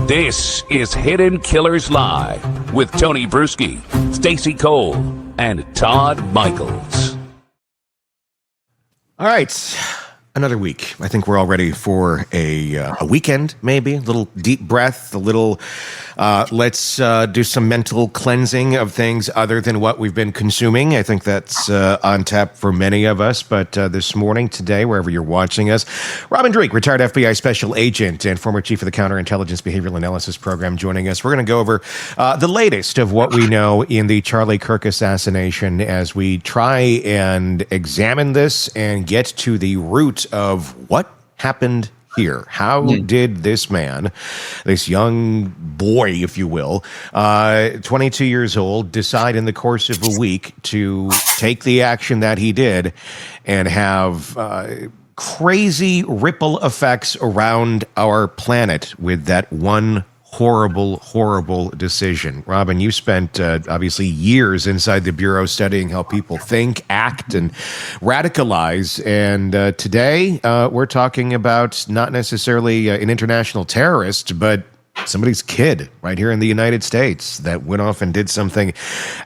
This is Hidden Killers Live with Tony Bruschi, Stacey Cole, and Todd Michaels. All right, another week. I think we're all ready for a weekend, maybe. A little deep breath, a little, let's do some mental cleansing of things other than what we've been consuming. I think that's on tap for many of us. But this morning, today, wherever you're watching us, Robin Drake, retired FBI special agent and former chief of the Counterintelligence Behavioral Analysis Program, joining us. We're going to go over the latest of what we know in the Charlie Kirk assassination as we try and examine this and get to the root of what happened here. How did this man, this young boy, if you will, 22 years old, decide in the course of a week to take the action that he did and have crazy ripple effects around our planet with that one horrible decision? Robin, you spent obviously years inside the Bureau studying how people think, act, and radicalize. And today we're talking about not necessarily an international terrorist, but somebody's kid right here in the United States that went off and did something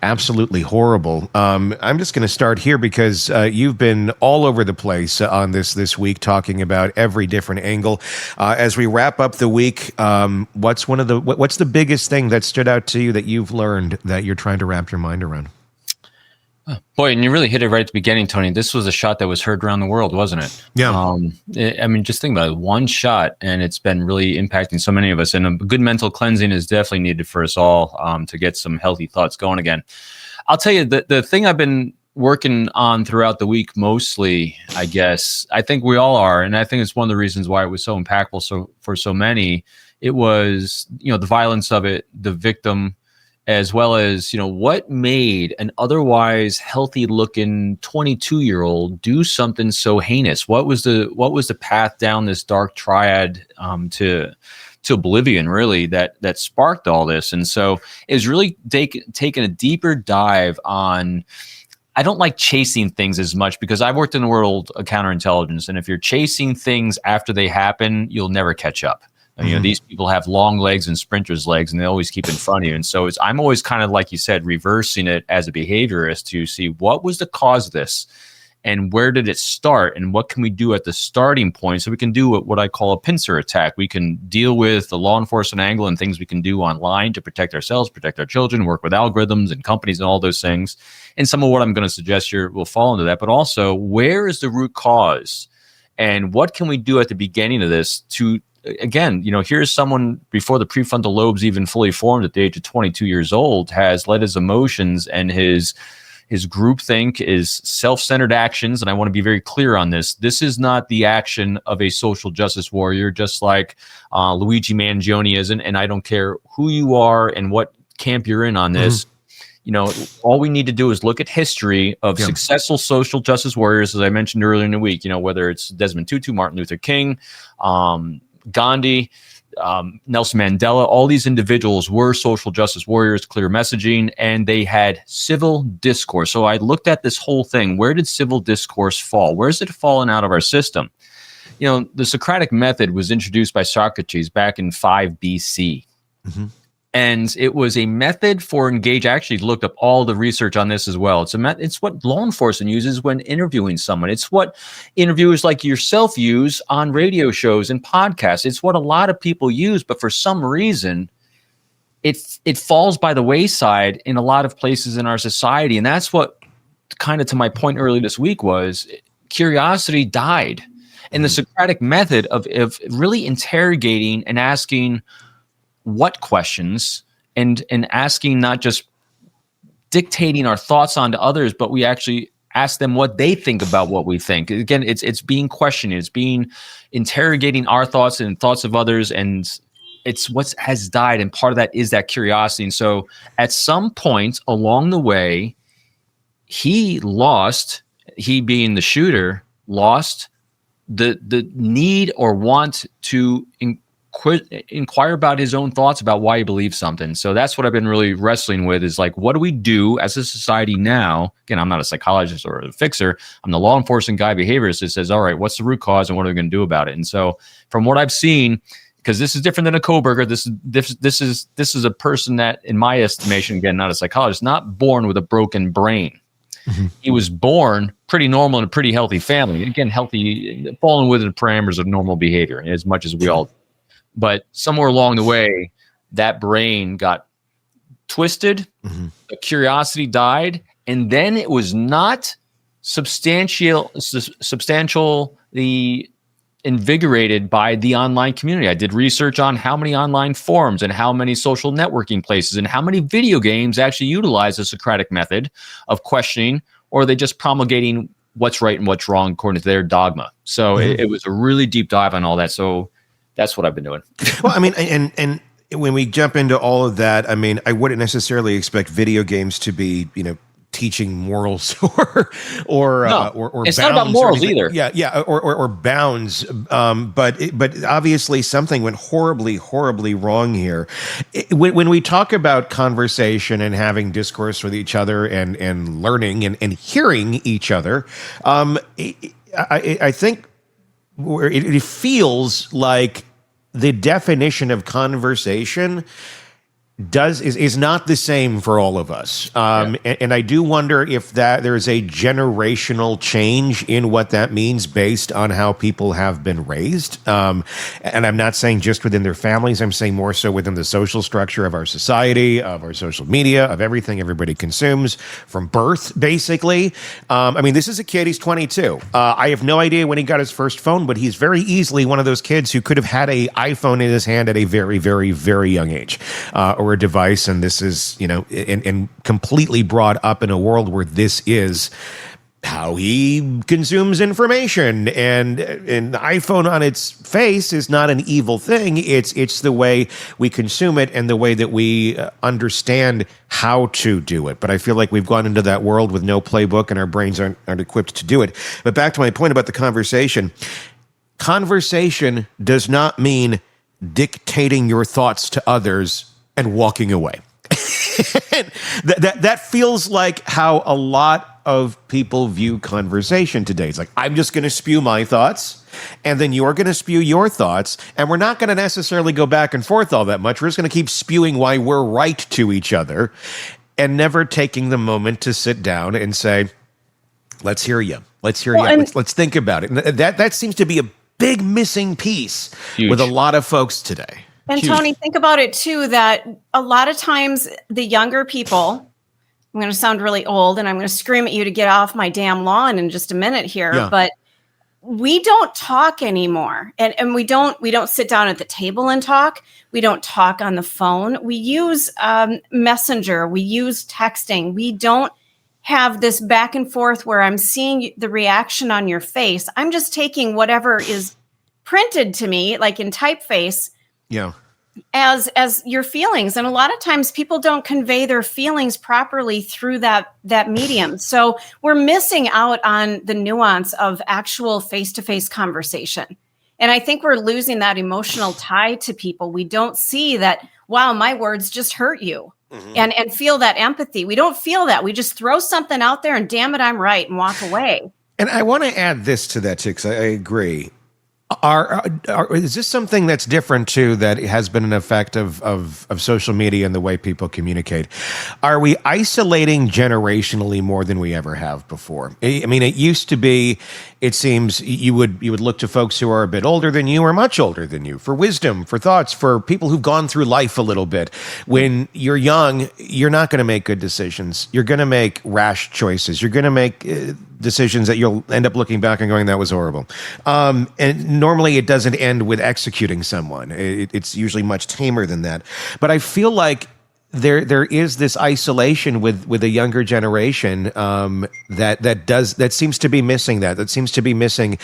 absolutely horrible. I'm just going to start here because you've been all over the place on this week, talking about every different angle. As we wrap up the week, what's the biggest thing that stood out to you that you've learned that you're trying to wrap your mind around? Boy, and you really hit it right at the beginning, Tony. This was a shot that was heard around the world, wasn't it? Yeah. I mean, just think about it. One shot, and it's been really impacting so many of us. And a good mental cleansing is definitely needed for us all to get some healthy thoughts going again. I'll tell you, the thing I've been working on throughout the week mostly, I guess, I think we all are, and I think it's one of the reasons why it was so impactful for so many. It was, the violence of it, the victim, as well as, what made an otherwise healthy looking 22-year-old do something so heinous? What was the path down this dark triad to oblivion, really, that sparked all this? And so it was really taking a deeper dive on. I don't like chasing things as much because I've worked in the world of counterintelligence, and if you're chasing things after they happen, you'll never catch up. These people have long legs and sprinters' legs, and they always keep in front of you. And so I'm always kind of, like you said, reversing it as a behaviorist to see what was the cause of this and where did it start and what can we do at the starting point. So we can do what I call a pincer attack. We can deal with the law enforcement angle and things we can do online to protect ourselves, protect our children, work with algorithms and companies and all those things. And some of what I'm going to suggest here will fall into that. But also, where is the root cause and what can we do at the beginning of this to, again, here's someone before the prefrontal lobes even fully formed at the age of 22 years old, has let his emotions and his groupthink, his self-centered actions. And I want to be very clear on this. This is not the action of a social justice warrior, just like Luigi Mangione isn't. And I don't care who you are and what camp you're in on this. All we need to do is look at history of successful social justice warriors, as I mentioned earlier in the week, whether it's Desmond Tutu, Martin Luther King, Gandhi, Nelson Mandela. All these individuals were social justice warriors, clear messaging, and they had civil discourse. So I looked at this whole thing. Where did civil discourse fall? Where's it fallen out of our system? The Socratic method was introduced by Socrates back in 5 BC. Mm-hmm. And it was a method for engage. I actually looked up all the research on this as well. It's what law enforcement uses when interviewing someone. It's what interviewers like yourself use on radio shows and podcasts. It's what a lot of people use, but for some reason, it falls by the wayside in a lot of places in our society. And that's what, kind of to my point earlier this week, was curiosity died. And the Socratic method of really interrogating and asking what questions and asking, not just dictating our thoughts onto others, but we actually ask them what they think about what we think. Again, it's being questioning, it's being interrogating our thoughts and thoughts of others, and it's what has died. And part of that is that curiosity. And so at some point along the way, he being the shooter, lost the need or want to inquire about his own thoughts about why he believes something. So that's what I've been really wrestling with, is like, what do we do as a society now? Again, I'm not a psychologist or a fixer. I'm the law enforcement guy, behaviorist that says, all right, what's the root cause and what are we going to do about it? And so from what I've seen, because this is different than a Koberger. This is a person that, in my estimation, again, not a psychologist, not born with a broken brain. Mm-hmm. He was born pretty normal in a pretty healthy family. Again, healthy, falling within the parameters of normal behavior, as much as we all. But somewhere along the way, that brain got twisted. Mm-hmm. The curiosity died, and then it was not substantially invigorated by the online community. I did research on how many online forums and how many social networking places and how many video games actually utilize the Socratic method of questioning, or are they just promulgating what's right and what's wrong according to their dogma. So it was a really deep dive on all that. So that's what I've been doing. Well, I mean, and when we jump into all of that, I mean, I wouldn't necessarily expect video games to be, teaching morals or it's bounds not about morals either. Yeah, or bounds. But obviously something went horribly wrong here. When we talk about conversation and having discourse with each other and learning and hearing each other, I think it feels like the definition of conversation is not the same for all of us. And I do wonder if that there's a generational change in what that means based on how people have been raised. And I'm not saying just within their families. I'm saying more so within the social structure of our society, of our social media, of everything everybody consumes from birth, basically. I mean, this is a kid. He's 22. I have no idea when he got his first phone, but he's very easily one of those kids who could have had an iPhone in his hand at a very, very, very young age. Or a device, and this is, and completely brought up in a world where this is how he consumes information. And an iPhone on its face is not an evil thing. It's the way we consume it and the way that we understand how to do it. But I feel like we've gone into that world with no playbook, and our brains aren't equipped to do it. But back to my point about the conversation. Conversation does not mean dictating your thoughts to others and walking away. that feels like how a lot of people view conversation today. It's like, I'm just going to spew my thoughts, and then you're going to spew your thoughts, and we're not going to necessarily go back and forth all that much. We're just going to keep spewing why we're right to each other, and never taking the moment to sit down and say, let's hear you. Let's hear you. Let's think about it. And that seems to be a big missing piece with a lot of folks today. And Tony, think about it too, that a lot of times the younger people, I'm going to sound really old and I'm going to scream at you to get off my damn lawn in just a minute here, but we don't talk anymore. And we don't sit down at the table and talk. We don't talk on the phone. We use Messenger. We use texting. We don't have this back and forth where I'm seeing the reaction on your face. I'm just taking whatever is printed to me, like in typeface, as your feelings. And a lot of times people don't convey their feelings properly through that medium. So we're missing out on the nuance of actual face-to-face conversation. And I think we're losing that emotional tie to people. We don't see that, wow, my words just hurt you. Mm-hmm. And feel that empathy. We don't feel that. We just throw something out there and damn it, I'm right, and walk away. And I want to add this to that too, because I agree. Is this something that's different too, that has been an effect of social media and the way people communicate? Are we isolating generationally more than we ever have before? I mean, it used to be, it seems you would look to folks who are a bit older than you or much older than you for wisdom, for thoughts, for people who've gone through life a little bit. When you're young, you're not going to make good decisions. You're going to make rash choices. You're going to make decisions that you'll end up looking back and going, that was horrible. And normally it doesn't end with executing someone. It's usually much tamer than that. But I feel like there is this isolation with a younger generation that seems to be missing that seems to be missing.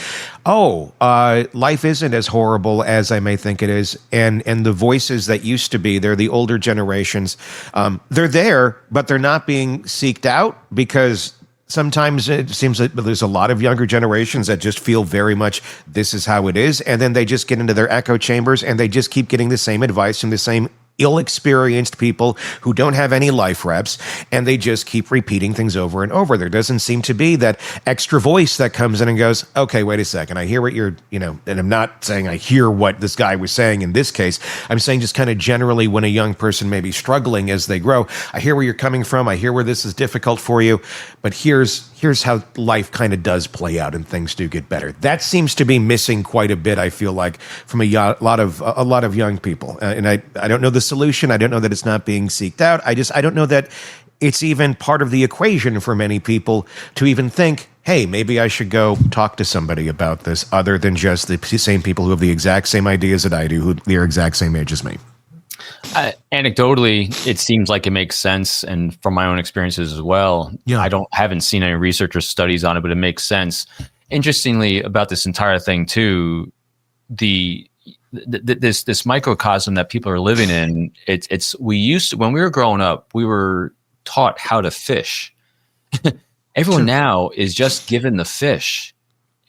Life isn't as horrible as I may think it is, and the voices that used to be, they're the older generations. They're there, but they're not being seeked out, because sometimes it seems that there's a lot of younger generations that just feel very much this is how it is, and then they just get into their echo chambers and they just keep getting the same advice from the same ill-experienced people who don't have any life reps, and they just keep repeating things over and over. There doesn't seem to be that extra voice that comes in and goes, okay, wait a second, I hear what you're, and I'm not saying I hear what this guy was saying in this case. I'm saying just kind of generally when a young person may be struggling as they grow, I hear where you're coming from, I hear where this is difficult for you, but here's how life kind of does play out and things do get better. That seems to be missing quite a bit, I feel like, from a lot of young people. And I don't know the solution. I don't know that it's not being seeked out. I don't know that it's even part of the equation for many people to even think, hey, maybe I should go talk to somebody about this other than just the same people who have the exact same ideas that I do, who they're exact same age as me. Anecdotally, it seems like it makes sense, and from my own experiences as well. Yeah. I haven't seen any research or studies on it, but it makes sense. Interestingly, about this entire thing too, this microcosm that people are living in, when we were growing up, we were taught how to fish. Everyone now is just given the fish,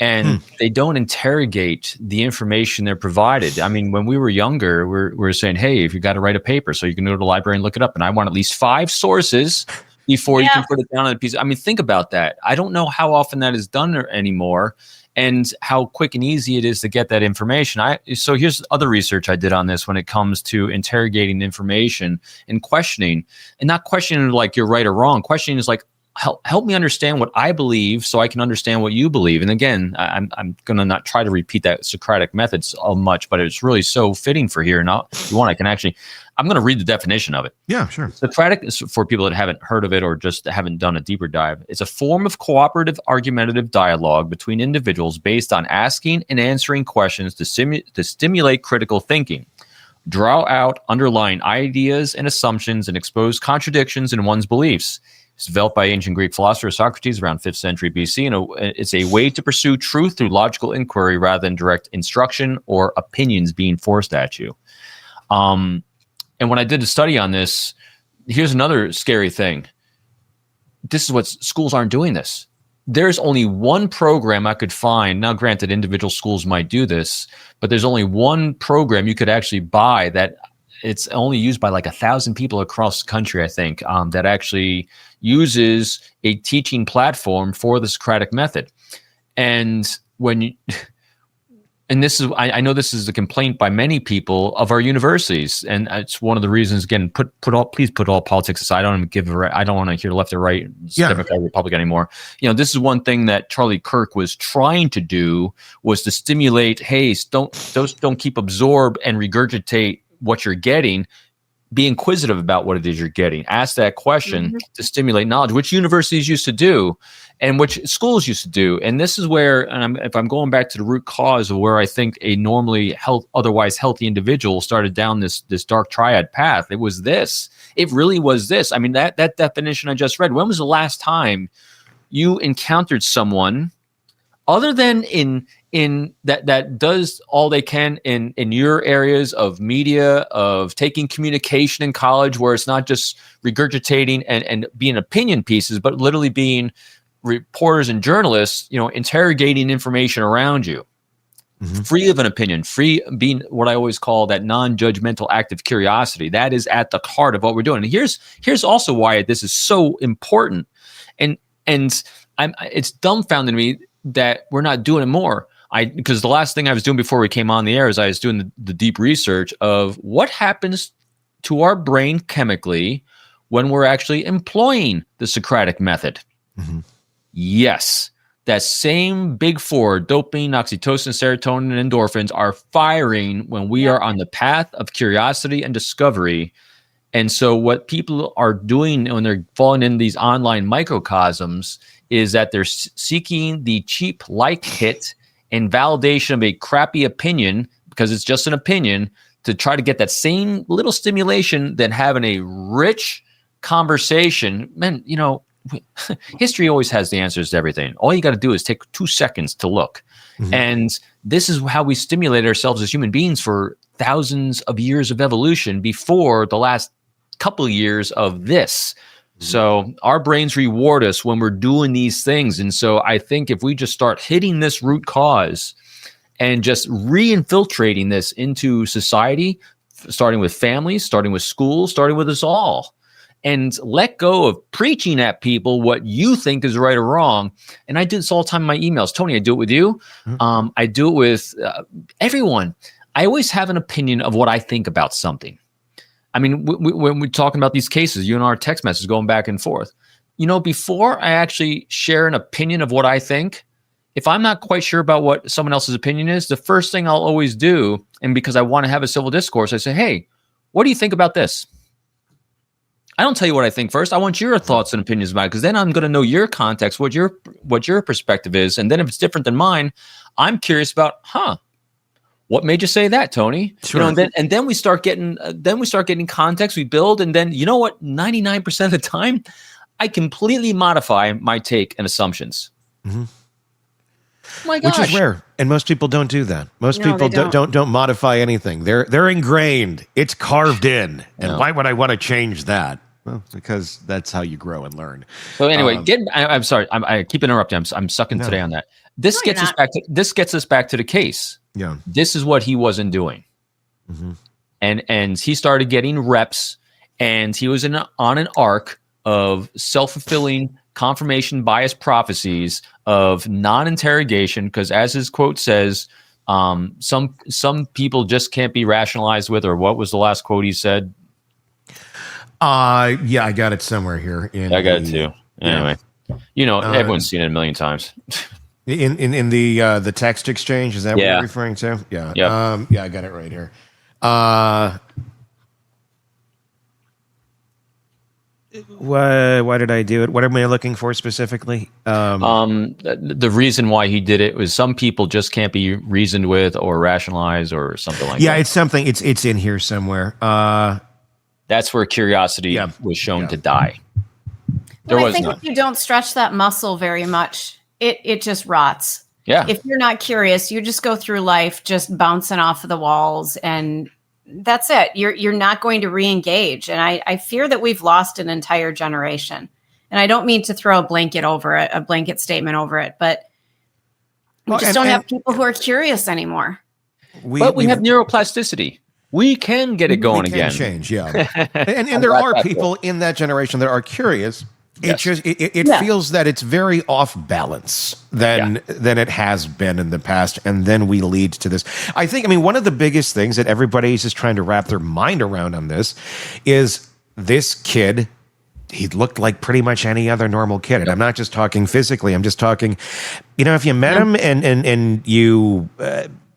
and they don't interrogate the information they're provided. I mean, when we were younger, we're saying, hey, if you got to write a paper, so you can go to the library and look it up, and I want at least 5 sources before you can put it down on a piece. I mean, think about that. I don't know how often that is done anymore, and how quick and easy it is to get that information. So here's other research I did on this when it comes to interrogating information and questioning, and not questioning like you're right or wrong. Questioning is like, help me understand what I believe so I can understand what you believe. And again, I'm going to not try to repeat that Socratic method so much, but it's really so fitting for here. Now, if you want, I'm going to read the definition of it. Yeah, sure. Socratic is, for people that haven't heard of it or just haven't done a deeper dive, it's a form of cooperative argumentative dialogue between individuals based on asking and answering questions to stimulate critical thinking, draw out underlying ideas and assumptions, and expose contradictions in one's beliefs. It's developed by ancient Greek philosopher Socrates around 5th century BC, and it's a way to pursue truth through logical inquiry rather than direct instruction or opinions being forced at you. And when I did a study on this, here's another scary thing. This is what schools aren't doing this. There's only one program I could find. Now, granted, individual schools might do this, but there's only one program you could actually buy that it's only used by like 1,000 people across the country, I think, that actually uses a teaching platform for the Socratic method. And and this is, I know this is a complaint by many people of our universities, and it's one of the reasons. Again, please put all politics aside. I don't want to hear left or right, Democrat, Republican anymore. This is one thing that Charlie Kirk was trying to do, was to stimulate. Hey, don't keep absorb and regurgitate what you're getting. Be inquisitive about what it is you're getting. Ask that question to stimulate knowledge, which universities used to do and which schools used to do. And this is where, if I'm going back to the root cause of where I think a normally otherwise healthy individual started down this dark triad path, it was this. It really was this. I mean, that definition I just read, when was the last time you encountered someone other than in that does all they can in your areas of media, of taking communication in college, where it's not just regurgitating and being opinion pieces, but literally being reporters and journalists, interrogating information around you, free of an opinion, free being what I always call that non-judgmental active curiosity. That is at the heart of what we're doing. And here's also why this is so important. And it's dumbfounding me that we're not doing it more. Because the last thing I was doing before we came on the air is I was doing the deep research of what happens to our brain chemically when we're actually employing the Socratic method. Yes, that same big four, dopamine, oxytocin, serotonin, and endorphins, are firing when we are on the path of curiosity and discovery. And so what people are doing when they're falling in these online microcosms is that they're seeking the cheap like hit and validation of a crappy opinion, because it's just an opinion, to try to get that same little stimulation than having a rich conversation. Man, history always has the answers to everything. All you got to do is take 2 seconds to look. And this is how we stimulate ourselves as human beings for thousands of years of evolution before the last couple of years of this. So our brains reward us when we're doing these things. And so I think if we just start hitting this root cause and just re-infiltrating this into society, starting with families, starting with schools, starting with us all. And let go of preaching at people what you think is right or wrong. And I do this all the time in my emails. Tony, I do it with you. I do it with everyone. I always have an opinion of what I think about something. I mean, when we're talking about these cases, you and our text messages going back and forth, before I actually share an opinion of what I think, if I'm not quite sure about what someone else's opinion is, the first thing I'll always do, and because I want to have a civil discourse, I say, hey, what do you think about this? I don't tell you what I think first. I want your thoughts and opinions about it, because then I'm going to know your context, what your perspective is. And then if it's different than mine, I'm curious about, what made you say that, Tony? Sure. And then we start getting context. We build, and then 99% of the time, I completely modify my take and assumptions. Mm-hmm. My gosh. Which is rare, and most people don't do that. Most people don't modify anything. They're ingrained. It's carved in. And why would I want to change that? Well, because that's how you grow and learn. So anyway, I'm sorry. I keep interrupting. I'm sucking today on that. This gets us back to the case. Yeah. This is what he wasn't doing. Mm-hmm. And he started getting reps, and he was on an arc of self-fulfilling confirmation bias prophecies of non-interrogation, because as his quote says, some people just can't be rationalized with, or what was the last quote he said? Yeah, I got it somewhere here. I got it too. Anyway, everyone's seen it a million times. In the text exchange, is that what you're referring to? Yeah. Yep. Yeah, I got it right here. Why did I do it? What am I looking for specifically? The reason why he did it was some people just can't be reasoned with or rationalized or something like that. Yeah, it's something. It's in here somewhere. That's where curiosity was shown to die. I think if you don't stretch that muscle very much, it just rots. Yeah. If you're not curious, you just go through life just bouncing off of the walls, and that's it. You're not going to re-engage. And I fear that we've lost an entire generation. And I don't mean to throw a blanket statement over it, but we just don't have people who are curious anymore. But we have neuroplasticity. We can get it going again. Change, yeah. and there are people in that generation that are curious. Yes. It feels that it's very off balance than it has been in the past, and then we lead to this. I mean, one of the biggest things that everybody's just trying to wrap their mind around on this is this kid. He looked like pretty much any other normal kid, and I'm not just talking physically. I'm just talking, if you met him and you.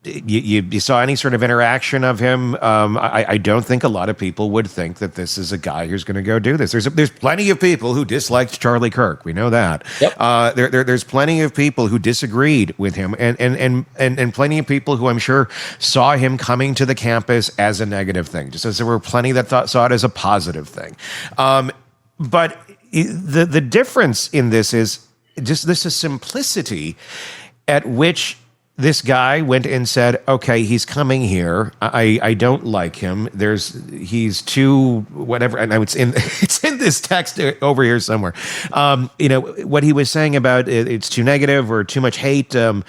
You saw any sort of interaction of him, I don't think a lot of people would think that this is a guy who's going to go do this. There's plenty of people who disliked Charlie Kirk. We know that. Yep. There's plenty of people who disagreed with him, and plenty of people who I'm sure saw him coming to the campus as a negative thing, just as there were plenty that saw it as a positive thing. But the difference in this is just this simplicity at which this guy went and said, okay, he's coming here. I don't like him. He's too whatever. And it's in this text over here somewhere. What he was saying about it's too negative or too much hate. It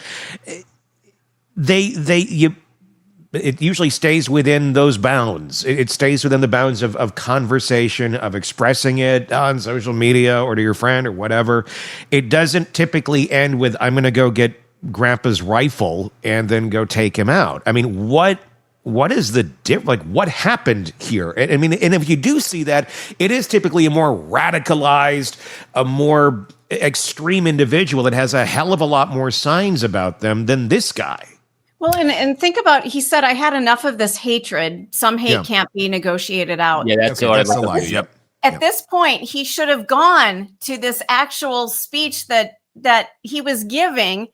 usually stays within those bounds. It stays within the bounds of conversation, of expressing it on social media or to your friend or whatever. It doesn't typically end with, I'm going to go get Grandpa's rifle and then go take him out. I mean, what is the what happened here? I mean, and if you do see that, it is typically a more radicalized, a more extreme individual that has a hell of a lot more signs about them than this guy. Well, and think about, he said, I had enough of this hatred. Some hate can't be negotiated out. Yeah, that's the line. Yep. At this point, he should have gone to this actual speech that he was giving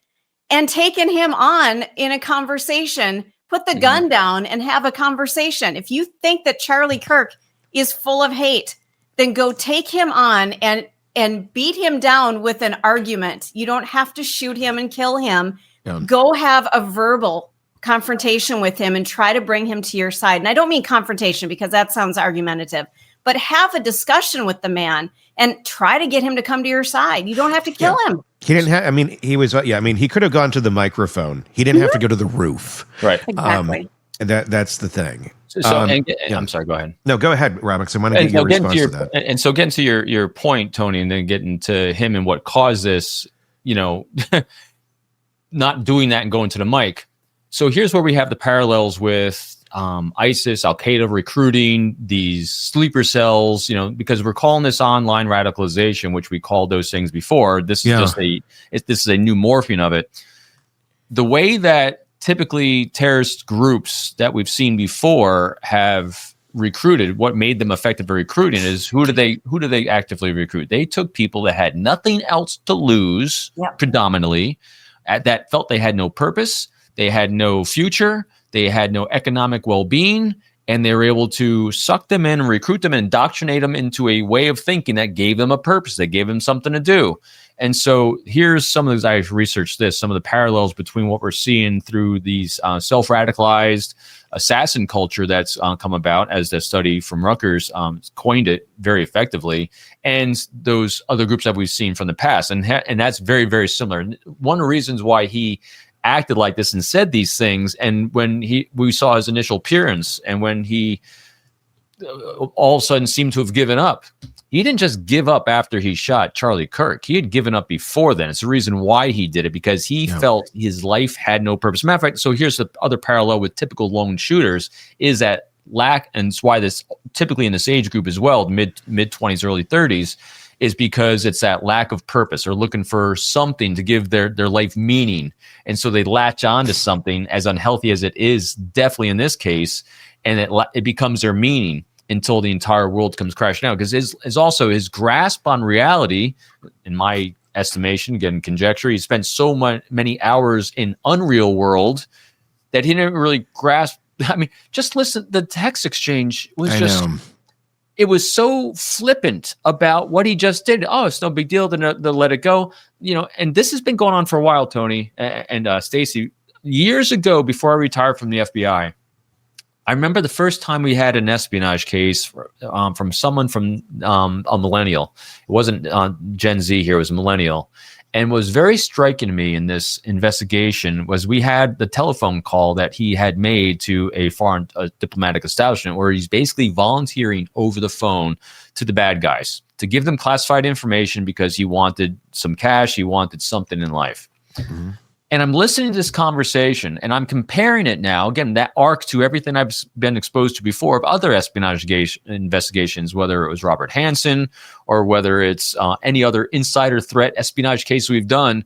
and taken him on in a conversation, put the gun down and have a conversation. If you think that Charlie Kirk is full of hate, then go take him on and beat him down with an argument. You don't have to shoot him and kill him. Yeah. Go have a verbal confrontation with him and try to bring him to your side. And I don't mean confrontation because that sounds argumentative, but have a discussion with the man and try to get him to come to your side. You don't have to kill him. He didn't have, he was, he could have gone to the microphone. He didn't have to go to the roof. Right. Exactly. That's the thing. I'm sorry, go ahead. No, go ahead, Robert. I want to get your response to that. And so getting to your point, Tony, and then getting to him and what caused this, not doing that and going to the mic. So here's where we have the parallels with ISIS, Al-Qaeda recruiting, these sleeper cells, because we're calling this online radicalization, which we called those things before. This is this is a new morphing of it. The way that typically terrorist groups that we've seen before have recruited, what made them effective at recruiting is who do they actively recruit? They took people that had nothing else to lose, predominantly, that felt they had no purpose, they had no future, they had no economic well-being, and they were able to suck them in, recruit them, and indoctrinate them into a way of thinking that gave them a purpose, that gave them something to do. And so here's some of those, I've researched this, some of the parallels between what we're seeing through these self-radicalized assassin culture that's come about, as the study from Rutgers coined it very effectively, and those other groups that we've seen from the past. And that's very, very similar. One of the reasons why he acted like this and said these things, and when we saw his initial appearance, and when he all of a sudden seemed to have given up, he didn't just give up after he shot Charlie Kirk. He had given up before then. It's the reason why he did it, because he felt his life had no purpose. Matter of fact, so here's the other parallel with typical lone shooters is that lack, and it's why this typically in this age group as well, mid 20s, early 30s, is because it's that lack of purpose, or looking for something to give their life meaning. And so they latch on to something, as unhealthy as it is, definitely in this case, and it becomes their meaning until the entire world comes crashing out. Because is also his grasp on reality, in my estimation, again, conjecture, he spent so many hours in unreal world that he didn't really grasp. I mean, just listen, the text exchange was it was so flippant about what he just did. Oh, it's no big deal to let it go. And this has been going on for a while, Tony and Stacy. Years ago, before I retired from the FBI, I remember the first time we had an espionage case from someone from a millennial. It wasn't Gen Z here, it was a millennial. And what was very striking to me in this investigation was we had the telephone call that he had made to a foreign diplomatic establishment, where he's basically volunteering over the phone to the bad guys to give them classified information because he wanted some cash, he wanted something in life. Mm-hmm. And I'm listening to this conversation, and I'm comparing it now, again, that arc to everything I've been exposed to before of other espionage investigations, whether it was Robert Hansen or whether it's any other insider threat espionage case we've done,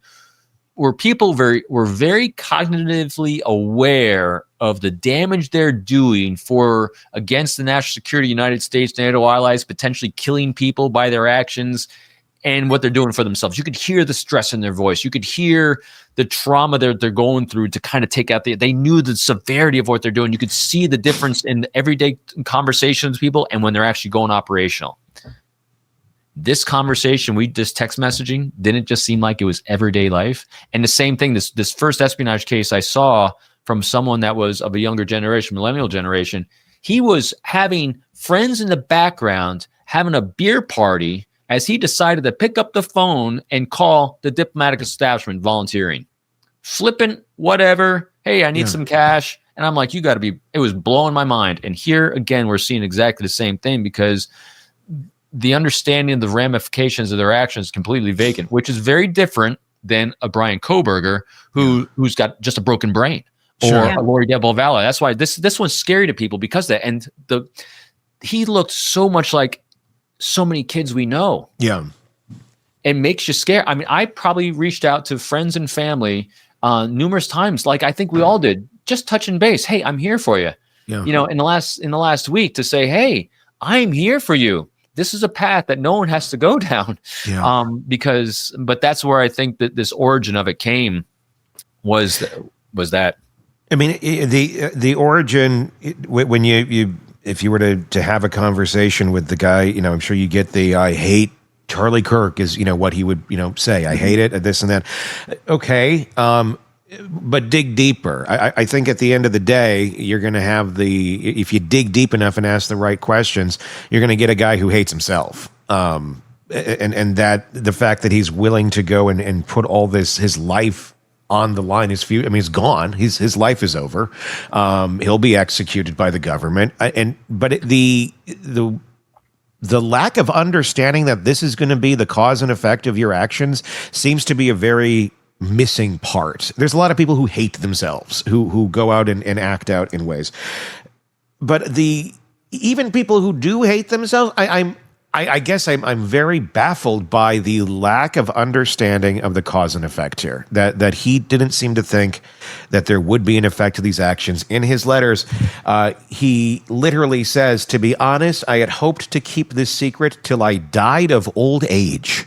where people were very cognitively aware of the damage they're doing against the national security of the United States, NATO allies, potentially killing people by their actions, and what they're doing for themselves. You could hear the stress in their voice. You could hear the trauma they're going through to kind of take out they knew the severity of what they're doing. You could see the difference in everyday conversations with people and when they're actually going operational. This conversation, this text messaging, didn't just seem like it was everyday life. And the same thing, this first espionage case I saw from someone that was of a younger generation, millennial generation, he was having friends in the background, having a beer party, as he decided to pick up the phone and call the diplomatic establishment, volunteering. Flippant, whatever. Hey, I need some cash. And I'm like, it was blowing my mind. And here, again, we're seeing exactly the same thing, because the understanding of the ramifications of their actions is completely vacant, which is very different than a Brian Kohberger who's got just a broken brain, or a Lori Del-Valle. That's why this one's scary to people, because he looked so much like so many kids we know. Yeah. It makes you scared. I mean, I probably reached out to friends and family numerous times, like I think we all did, just touching base. Hey, I'm here for you. Yeah. In the last week, to say, hey, I'm here for you. This is a path that no one has to go down. Yeah. But that's where I think that this origin of it came was that. I mean, the origin, when you if you were to have a conversation with the guy, I'm sure you get I hate Charlie Kirk is, what he would, say. I hate it, this and that. Okay. But dig deeper. I think at the end of the day, you're going to have if you dig deep enough and ask the right questions, you're going to get a guy who hates himself. And that the fact that he's willing to go and put all his life on the line. He's gone. His life is over. He'll be executed by the government. But the lack of understanding that this is going to be the cause and effect of your actions seems to be a very missing part. There's a lot of people who hate themselves, who go out and act out in ways. But even people who do hate themselves, I guess I'm very baffled by the lack of understanding of the cause and effect here. That he didn't seem to think that there would be an effect to these actions. In his letters, he literally says, "To be honest, I had hoped to keep this secret till I died of old age."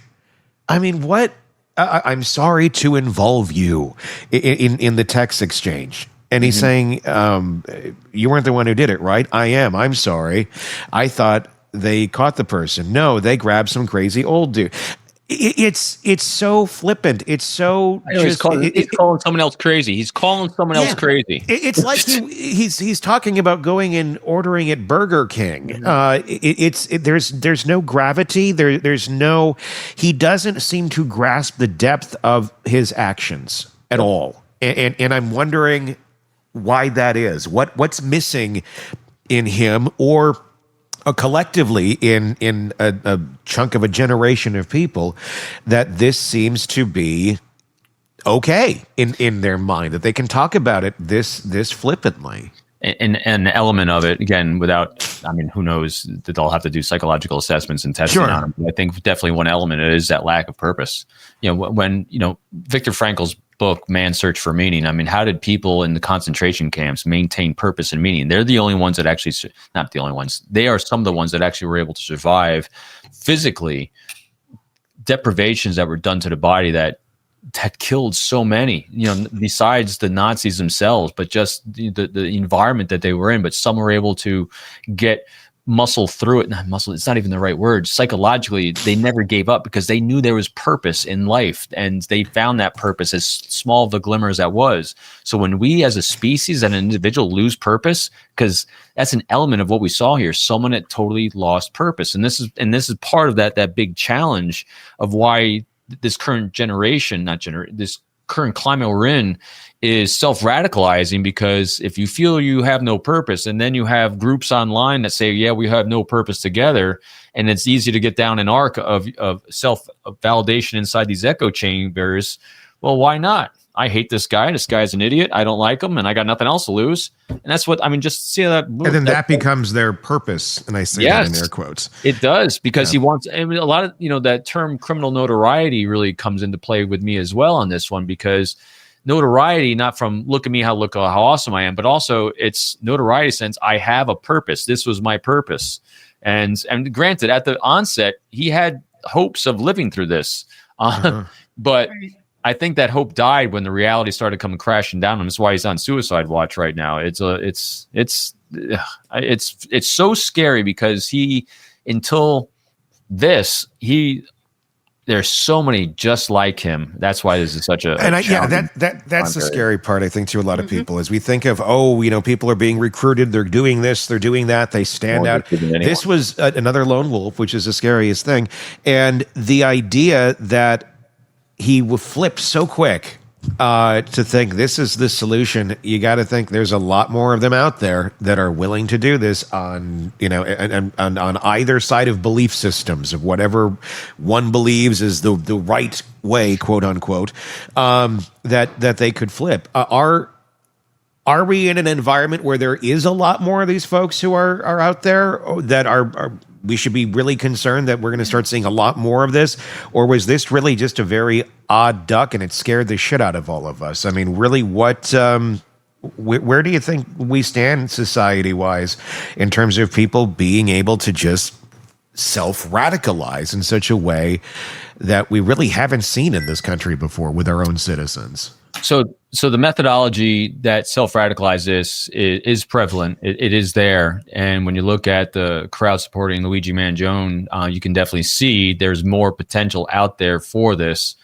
I mean, what? I'm sorry to involve you in the text exchange. And he's saying, you weren't the one who did it, right? I am. I'm sorry. I thought they caught the person. No, they grabbed some crazy old dude. It's so flippant. It's so. He's calling someone else crazy. He's calling someone else crazy. It's like he's talking about going and ordering at Burger King. There's no gravity. There's no. He doesn't seem to grasp the depth of his actions at all. And I'm wondering why that is. What's missing in him, or collectively in a chunk of a generation of people, that this seems to be okay in their mind, that they can talk about it this flippantly. And an element of it, again, who knows that they'll have to do psychological assessments and testing on them. But I think definitely one element is that lack of purpose. When Viktor Frankl's book, Man's Search for Meaning, how did people in the concentration camps maintain purpose and meaning? They're the only ones that actually, not the only ones, they are some of the ones that actually were able to survive physically deprivations that were done to the body that killed so many, besides the Nazis themselves, but just the environment that they were in. But some were able to get muscle through it. Not muscle, it's not even the right word. Psychologically, they never gave up because they knew there was purpose in life, and they found that purpose, as small of a glimmer as that was. So when we as a species and an individual lose purpose, because that's an element of what we saw here, someone that totally lost purpose. And this is part of that big challenge of why this current generation, this current climate we're in, is self-radicalizing. Because if you feel you have no purpose, and then you have groups online that say, yeah, we have no purpose together, and it's easy to get down an arc of self-validation inside these echo chambers, well, why not? I hate this guy. This guy's an idiot. I don't like him, and I got nothing else to lose. And that's what, just see that. And then that becomes their purpose. And I say that in air quotes. It does, because he wants, a lot of, that term criminal notoriety really comes into play with me as well on this one, because notoriety, not from look how awesome I am, but also it's notoriety sense. I have a purpose. This was my purpose. And granted, at the onset, he had hopes of living through this, but I think that hope died when the reality started coming crashing down, and that's why he's on suicide watch right now. It's so scary, because there's so many just like him. That's why this is such a that's the scary part, I think, to a lot of people, is we think of, people are being recruited, they're doing this, they're doing that, they stand out. This was another lone wolf, which is the scariest thing, and the idea that he will flip so quick to think this is the solution. You got to think there's a lot more of them out there that are willing to do this on either side of belief systems, of whatever one believes is the right way, quote unquote, that they could flip. Are we in an environment where there is a lot more of these folks who are out there that are we should be really concerned that we're going to start seeing a lot more of this? Or was this really just a very odd duck and it scared the shit out of all of us? Really, what, where do you think we stand society-wise in terms of people being able to just self-radicalize in such a way that we really haven't seen in this country before with our own citizens? So the methodology that self-radicalize this is prevalent. It is there. And when you look at the crowd supporting Luigi Mangione, you can definitely see there's more potential out there for this.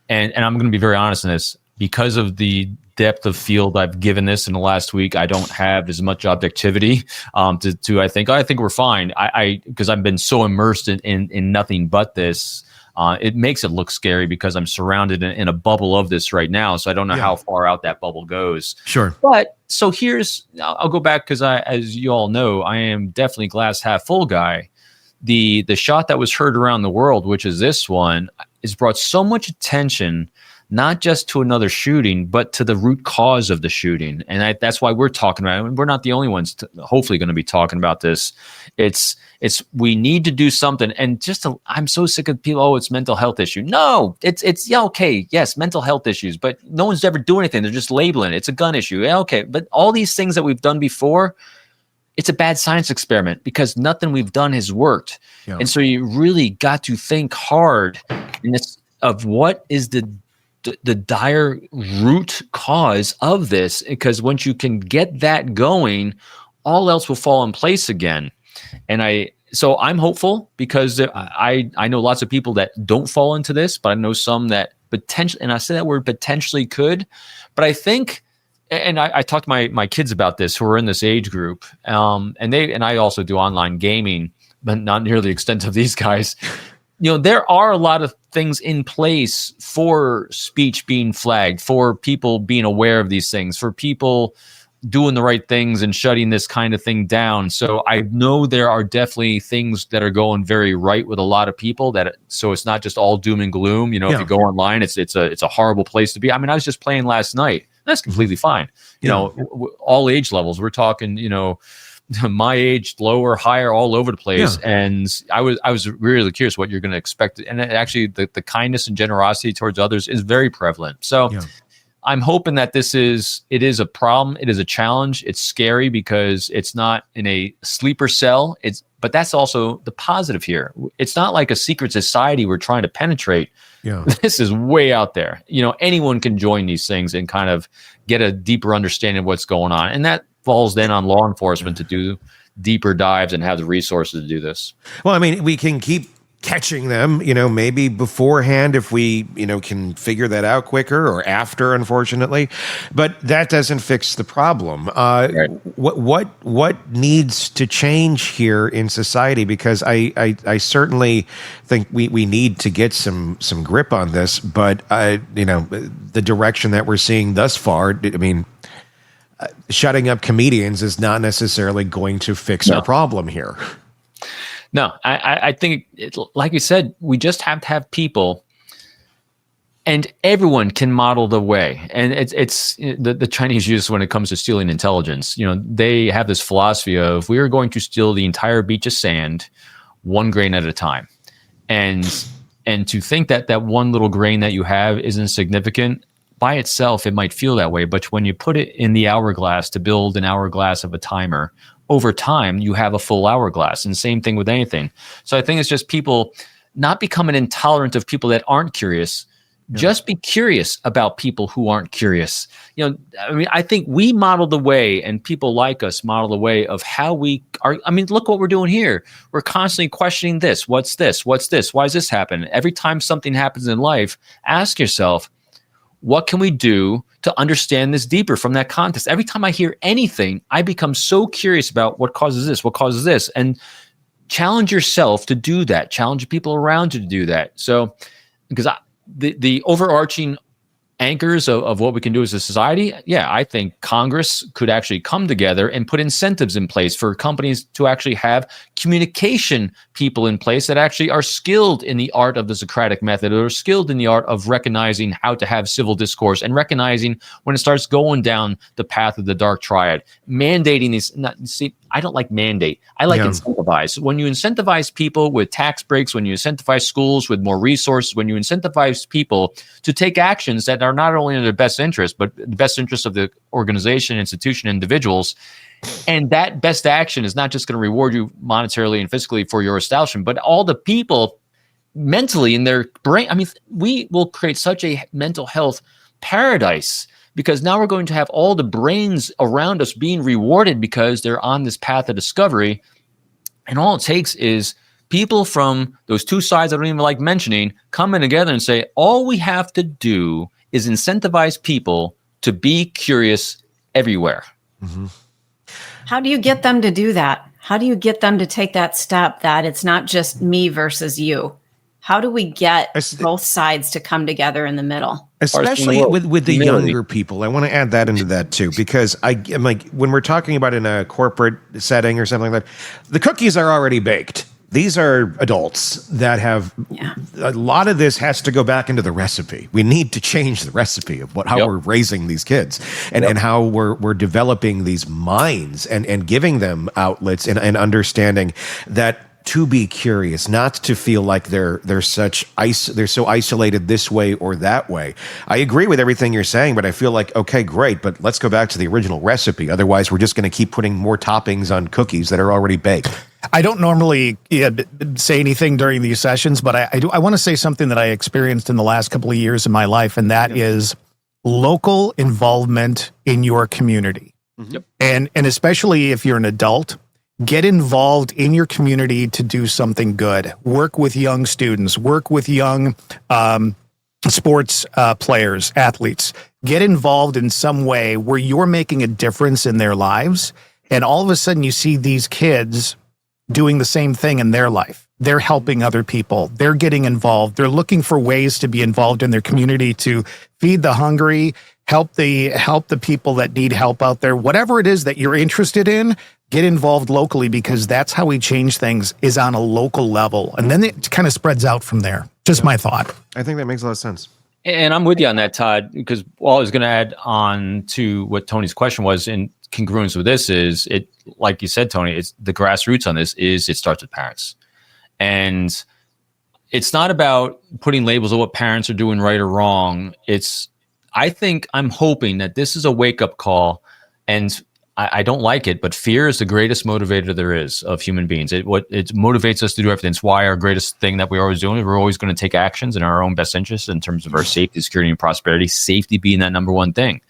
And I'm going to be very honest in this, because of the depth of field I've given this in the last week, I don't have as much objectivity to I think we're fine. Because I've been so immersed in nothing but this. It makes it look scary because I'm surrounded in a bubble of this right now. So I don't know how far out that bubble goes. Sure. But so I'll go back because as you all know, I am definitely glass half full guy. The shot that was heard around the world, which is this one, has brought so much attention, not just to another shooting, but to the root cause of the shooting. And that's why we're talking about it. And we're not the only ones hopefully going to be talking about this. It's we need to do something. And I'm so sick of people, oh, it's mental health issue. No, it's okay. Yes, mental health issues, but no one's ever doing anything. They're just labeling it. It's a gun issue. Yeah, okay. But all these things that we've done before, it's a bad science experiment because nothing we've done has worked. Yeah. And so you really got to think hard of what is the dire root cause of this, because once you can get that going, all else will fall in place again. And so I'm hopeful because I know lots of people that don't fall into this, but I know some that potentially, and I say that word potentially could, but I think, and I talked to my kids about this who are in this age group, and I also do online gaming, but not near the extent of these guys. There are a lot of things in place for speech being flagged, for people being aware of these things, for people doing the right things and shutting this kind of thing down. So I know there are definitely things that are going very right with a lot of people. So it's not just all doom and gloom. If you go online, it's a horrible place to be. I mean, I was just playing last night. That's completely fine. All age levels. We're talking, my age, lower, higher, all over the place. Yeah. And I was really curious what you're going to expect. And actually, the kindness and generosity towards others is very prevalent. So I'm hoping that it is a problem. It is a challenge. It's scary because it's not in a sleeper cell. But that's also the positive here. It's not like a secret society we're trying to penetrate. Yeah. This is way out there. Anyone can join these things and kind of get a deeper understanding of what's going on. And that falls then on law enforcement to do deeper dives and have the resources to do this. Well, I mean, we can keep catching them, maybe beforehand if we, can figure that out quicker, or after, unfortunately. But that doesn't fix the problem. Right. What needs to change here in society? Because I certainly think we need to get some grip on this. But the direction that we're seeing thus far, I mean, shutting up comedians is not necessarily going to fix our problem here. No, I think, like you said, we just have to have people, and everyone can model the way. And it's the Chinese use when it comes to stealing intelligence. They have this philosophy of, we are going to steal the entire beach of sand, one grain at a time. And to think that one little grain that you have is insignificant, by itself, it might feel that way. But when you put it in the hourglass to build an hourglass of a timer, over time, you have a full hourglass. And same thing with anything. So I think it's just people not becoming intolerant of people that aren't curious. Yeah. Just be curious about people who aren't curious. I think we model the way, and people like us model the way of how we are. I mean, look what we're doing here. We're constantly questioning this. What's this? What's this? Why does this happen? Every time something happens in life, ask yourself, what can we do to understand this deeper from that context? Every time I hear anything, I become so curious about what causes this, and challenge yourself to do that. Challenge people around you to do that. So, because the overarching anchors of what we can do as a society, I think Congress could actually come together and put incentives in place for companies to actually have communication people in place that actually are skilled in the art of the Socratic method, or skilled in the art of recognizing how to have civil discourse and recognizing when it starts going down the path of the dark triad. Mandating these, I don't like mandate. I like incentivize. When you incentivize people with tax breaks, when you incentivize schools with more resources, when you incentivize people to take actions that are not only in their best interest, but the best interest of the organization, institution, individuals. And that best action is not just going to reward you monetarily and physically for your establishment, but all the people mentally in their brain. I mean, we will create such a mental health paradise, because now we're going to have all the brains around us being rewarded because they're on this path of discovery. And all it takes is people from those two sides I don't even like mentioning coming together and say, all we have to do is incentivize people to be curious everywhere. Mm-hmm. How do you get them to do that? How do you get them to take that step that it's not just me versus you? How do we get both sides to come together in the middle? Especially with the younger people. I want to add that into that too, because I'm like, when we're talking about in a corporate setting or something like that, the cookies are already baked. These are adults that have a lot of this has to go back into the recipe. We need to change the recipe of how we're raising these kids and how we're developing these minds and giving them outlets and understanding that to be curious, not to feel like they're so isolated this way or that way. I agree with everything you're saying, but I feel like, okay, great, but let's go back to the original recipe. Otherwise, we're just going to keep putting more toppings on cookies that are already baked. I don't normally say anything during these sessions, but I want to say something that I experienced in the last couple of years of my life, and that is local involvement in your community. Yep. And especially if you're an adult, get involved in your community to do something good. Work with young students, work with young sports players, athletes. Get involved in some way where you're making a difference in their lives. And all of a sudden you see these kids doing the same thing in their life. They're helping other people. They're getting involved. They're looking for ways to be involved in their community to feed the hungry, help the people that need help out there. Whatever it is that you're interested in, get involved locally, because that's how we change things, is on a local level. And then it kind of spreads out from there. Just my thought. I think that makes a lot of sense. And I'm with you on that, Todd, because all I was going to add on to what Tony's question was in congruence with this is, it, like you said, Tony, it's the grassroots on this is it starts with parents. And it's not about putting labels of what parents are doing right or wrong. I'm hoping that this is a wake-up call, and I don't like it, but fear is the greatest motivator there is of human beings. It motivates us to do everything. It's why our greatest thing that we're always doing, we're always going to take actions in our own best interest in terms of our safety, security, and prosperity, safety being that number one thing.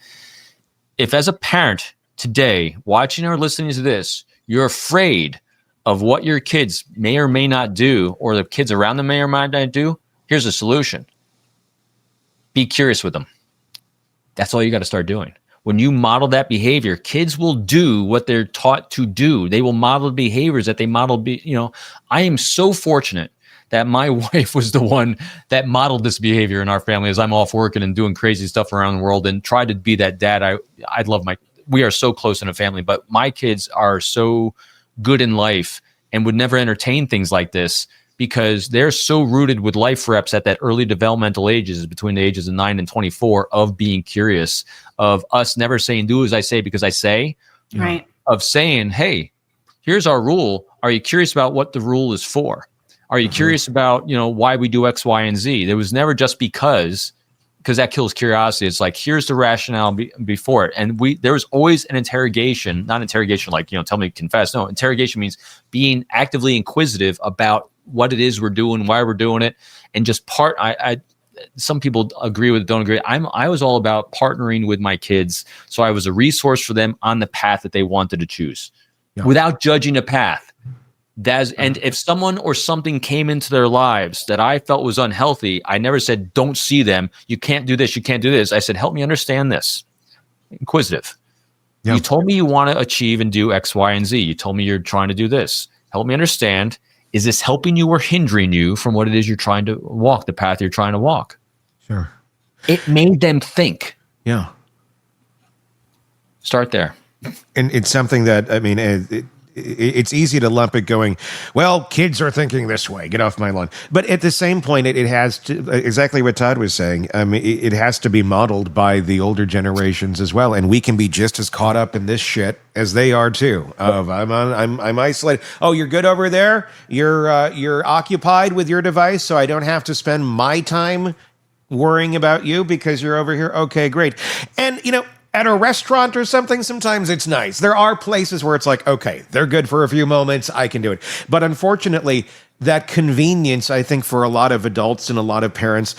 If as a parent today, watching or listening to this, you're afraid of what your kids may or may not do, or the kids around them may or may not do, here's a solution. Be curious with them. That's all you got to start doing. When you model that behavior, kids will do what they're taught to do. They will model behaviors that they model. I am so fortunate that my wife was the one that modeled this behavior in our family as I'm off working and doing crazy stuff around the world and tried to be that dad. I love we are so close in a family, but my kids are so good in life and would never entertain things like this because they're so rooted with life reps at that early developmental ages, between the ages of 9 and 24, of being curious, of us never saying, do as I say because I say, right? Of saying, hey, here's our rule. Are you curious about what the rule is for? Are you curious about, why we do X, Y, and Z? There was never just because that kills curiosity. It's like, here's the rationale before it. And there was always an interrogation, not interrogation like, tell me, confess. No, interrogation means being actively inquisitive about what it is we're doing, why we're doing it. And just some people agree with it, don't agree. I was all about partnering with my kids. So I was a resource for them on the path that they wanted to choose without judging a path. And if someone or something came into their lives that I felt was unhealthy, I never said, don't see them. You can't do this. You can't do this. I said, help me understand this. Inquisitive. Yeah. You told me you want to achieve and do X, Y, and Z. You told me you're trying to do this. Help me understand. Is this helping you or hindering you from what it is you're trying to walk, the path you're trying to walk? Sure. It made them think. Yeah. Start there. And it's something that, it's easy to lump it going, well, kids are thinking this way, get off my lawn. But at the same point, it has to, exactly what Todd was saying, it has to be modeled by the older generations as well. And we can be just as caught up in this shit as they are too. I'm isolated. Oh, you're good over there? You're occupied with your device, so I don't have to spend my time worrying about you because you're over here. Okay, great. And, at a restaurant or something, sometimes it's nice. There are places where it's like, okay, they're good for a few moments, I can do it. But unfortunately, that convenience, I think, for a lot of adults and a lot of parents,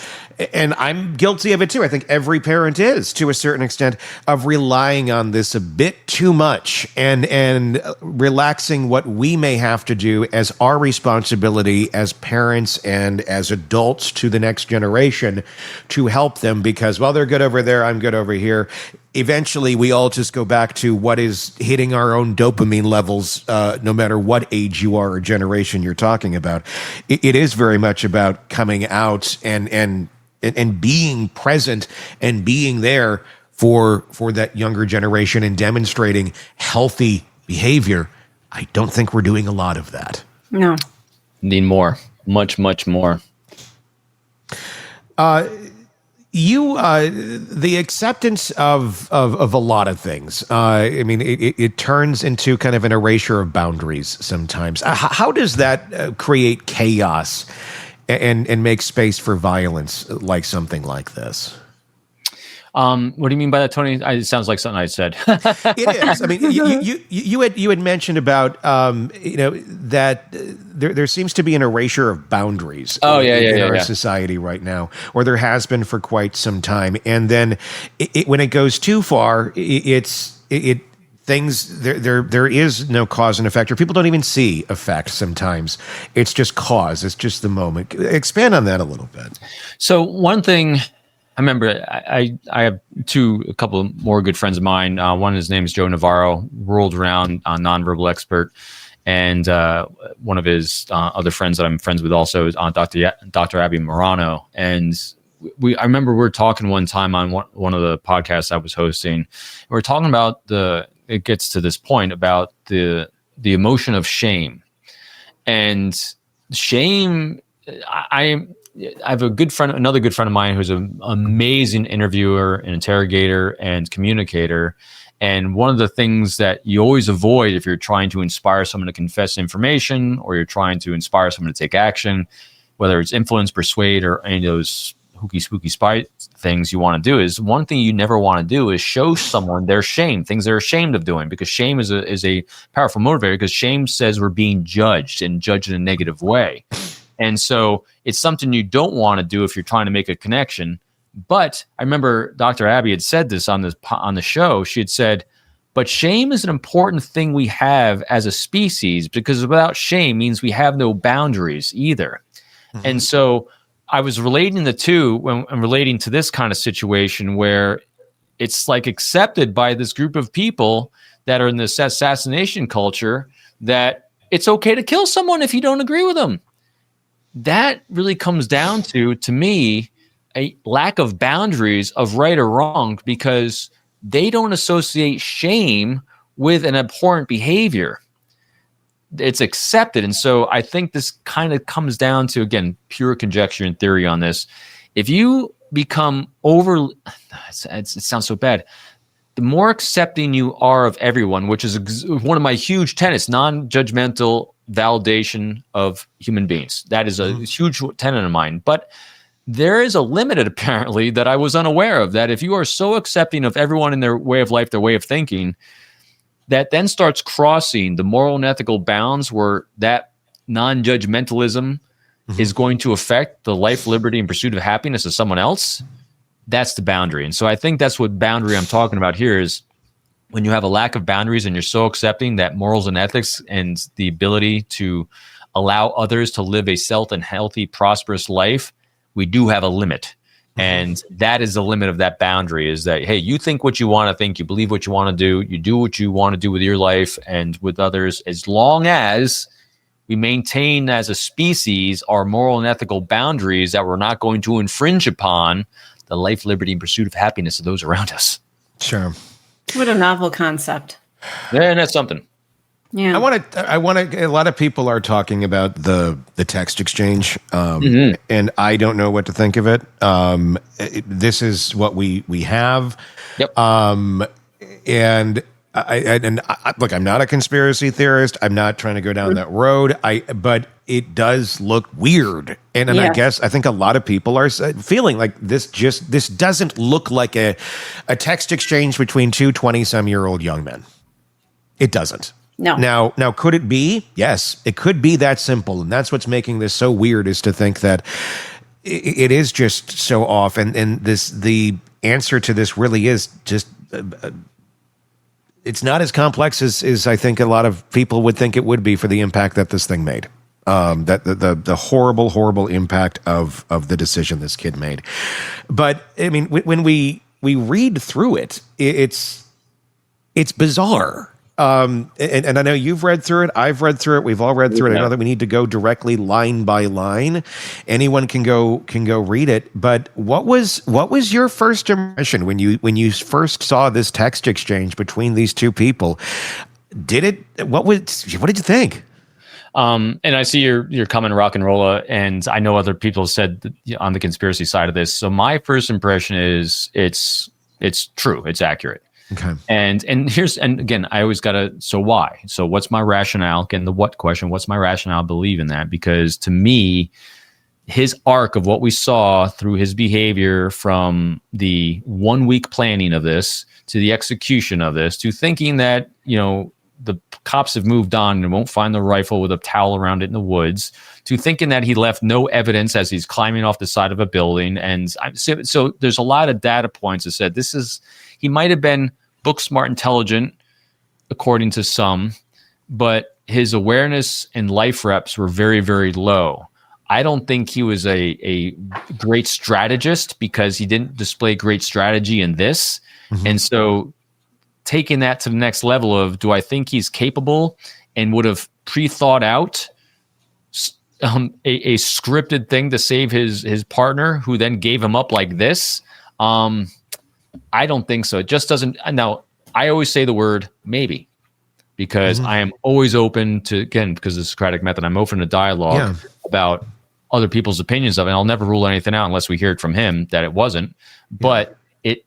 and I'm guilty of it too, I think every parent is, to a certain extent, of relying on this a bit too much and relaxing what we may have to do as our responsibility as parents and as adults to the next generation to help them because, well, they're good over there, I'm good over here. eventually we all just go back to what is hitting our own dopamine levels, no matter what age you are or generation you're talking about. It is very much about coming out and being present and being there for that younger generation and demonstrating healthy behavior. I don't think we're doing a lot of that. No. Need more. Much, much more. The acceptance of a lot of things. I mean, it turns into kind of an erasure of boundaries sometimes. How does that create chaos and make space for violence like something like this? What do you mean by that, Tony? It sounds like something I said. It is. I mean, you had mentioned about that there seems to be an erasure of boundaries. In our society right now, or there has been for quite some time. And then when it goes too far, there is no cause and effect, or people don't even see effect. Sometimes it's just cause. It's just the moment. Expand on that a little bit. So one thing. I remember I have a couple of more good friends of mine. One, his name is Joe Navarro, world-renowned nonverbal expert. And one of his other friends that I'm friends with also is Dr. Abby Morano. And I remember we were talking one time on one of the podcasts I was hosting. We were talking about it gets to this point about the emotion of shame. And shame, I have another good friend of mine who's an amazing interviewer and interrogator and communicator. And one of the things that you always avoid if you're trying to inspire someone to confess information, or you're trying to inspire someone to take action, whether it's influence, persuade, or any of those hooky spooky spy things you want to do, is one thing you never want to do is show someone their shame, things they're ashamed of doing, because shame is a powerful motivator, because shame says we're being judged and judged in a negative way. And so it's something you don't want to do if you're trying to make a connection. But I remember Dr. Abby had said this on the show. She had said, but shame is an important thing we have as a species, because without shame means we have no boundaries either. Mm-hmm. And so I was relating the two when I'm relating to this kind of situation where it's like accepted by this group of people that are in this assassination culture that it's okay to kill someone if you don't agree with them. That really comes down to me, a lack of boundaries of right or wrong, because they don't associate shame with an abhorrent behavior. It's accepted. And so I think this kind of comes down to, again, pure conjecture and theory on this. If you become it sounds so bad, the more accepting you are of everyone, which is one of my huge tenets, non-judgmental validation of human beings. That is a huge tenet of mine. But there is a limit, apparently, that I was unaware of, that if you are so accepting of everyone in their way of life, their way of thinking, that then starts crossing the moral and ethical bounds where that non-judgmentalism is going to affect the life, liberty, and pursuit of happiness of someone else. That's the boundary. And so I think that's what boundary I'm talking about here is when you have a lack of boundaries and you're so accepting that morals and ethics and the ability to allow others to live a self and healthy, prosperous life, we do have a limit. And that is the limit of that boundary, is that, hey, you think what you want to think, you believe what you want to do, you do what you want to do with your life and with others, as long as we maintain as a species our moral and ethical boundaries that we're not going to infringe upon the life, liberty, and pursuit of happiness of those around us. Sure. What a novel concept. Yeah, and that's something. Yeah. I want to, a lot of people are talking about the text exchange, and I don't know what to think of it. This is what we have. Yep. And I look, I'm not a conspiracy theorist. I'm not trying to go down that road. But it does look weird. And I think a lot of people are feeling like this doesn't look like a text exchange between two 20-some-year-old young men. It doesn't. No. Now, could it be? Yes, it could be that simple. And that's what's making this so weird, is to think that it is just so off. And the answer to this really is just, it's not as complex as I think a lot of people would think it would be for the impact that this thing made. That the horrible impact of the decision this kid made. But I mean, when we read through it, it's bizarre. And I know you've read through it. I've read through it. We've all read through it. I know that we need to go directly line by line. Anyone can go read it. But what was your first impression when you first saw this text exchange between these two people? What did you think? And I see your comment, rock and rolla, and I know other people said that, on the conspiracy side of this. So my first impression is it's true, it's accurate. Okay. And again, I always gotta. So why? So what's my rationale? Again, the what question. What's my rationale? Believe in that, because to me, his arc of what we saw through his behavior from the 1 week planning of this to the execution of this to thinking that the cops have moved on and won't find the rifle with a towel around it in the woods, to thinking that he left no evidence as he's climbing off the side of a building. And so there's a lot of data points that said he might have been book smart, intelligent, according to some, but his awareness and life reps were very, very low. I don't think he was a great strategist because he didn't display great strategy in this. Mm-hmm. And so taking that to the next level of, do I think he's capable and would have pre-thought out a scripted thing to save his partner who then gave him up like this? I don't think so. It just doesn't. Now, I always say the word maybe, because I am always open to, again, because of the Socratic method, I'm open to dialogue about other people's opinions of it. I'll never rule anything out unless we hear it from him that it wasn't. But it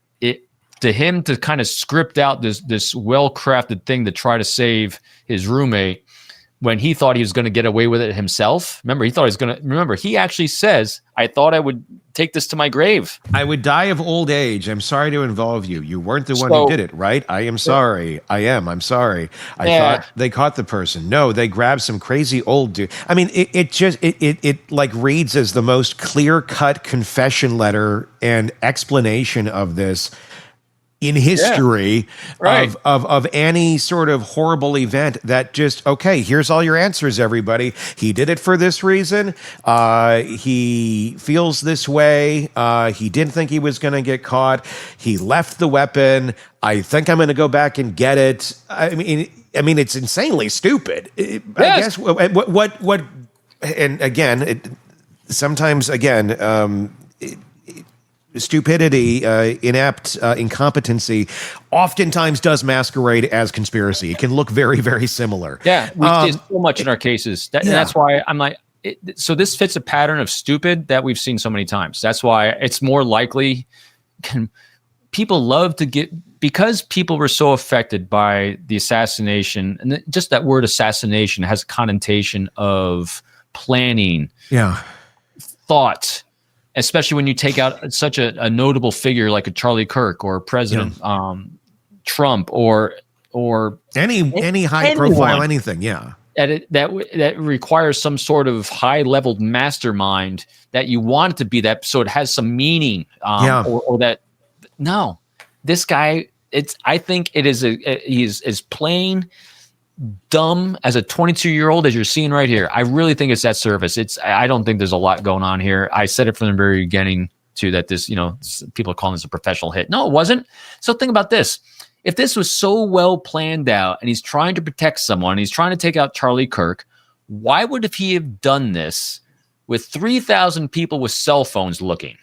to him to kind of script out this well-crafted thing to try to save his roommate when he thought he was going to get away with it himself. Remember, he actually says, I thought I would take this to my grave. I would die of old age. I'm sorry to involve you. You weren't the one who did it, right? I am sorry. I'm sorry. I thought they caught the person. No, they grabbed some crazy old dude. I mean, it like reads as the most clear-cut confession letter and explanation of this in history of any sort of horrible event that just, okay, here's all your answers, everybody. He did it for this reason. He feels this way. He didn't think he was going to get caught. He left the weapon. I think I'm going to go back and get it. I mean, it's insanely stupid. I guess what, and again, sometimes again, stupidity, inept, incompetency oftentimes does masquerade as conspiracy. It can look very, very similar. Yeah, we see so much in our cases. That's why I'm like, so this fits a pattern of stupid that we've seen so many times. That's why it's more likely. People love to because people were so affected by the assassination, and just that word assassination has a connotation of planning, thought, especially when you take out such a notable figure like a Charlie Kirk or President Trump or any high profile anything, that requires some sort of high level mastermind that you want it to be, that so it has some meaning, or that this guy, I think it is he's as plain dumb as a 22-year-old as you're seeing right here. I really think it's that surface. I don't think there's a lot going on here. I said it from the very beginning too, that this, people are calling this a professional hit. No, it wasn't. So think about this. If this was so well planned out and he's trying to protect someone, he's trying to take out Charlie Kirk, why would he have done this with 3,000 people with cell phones looking?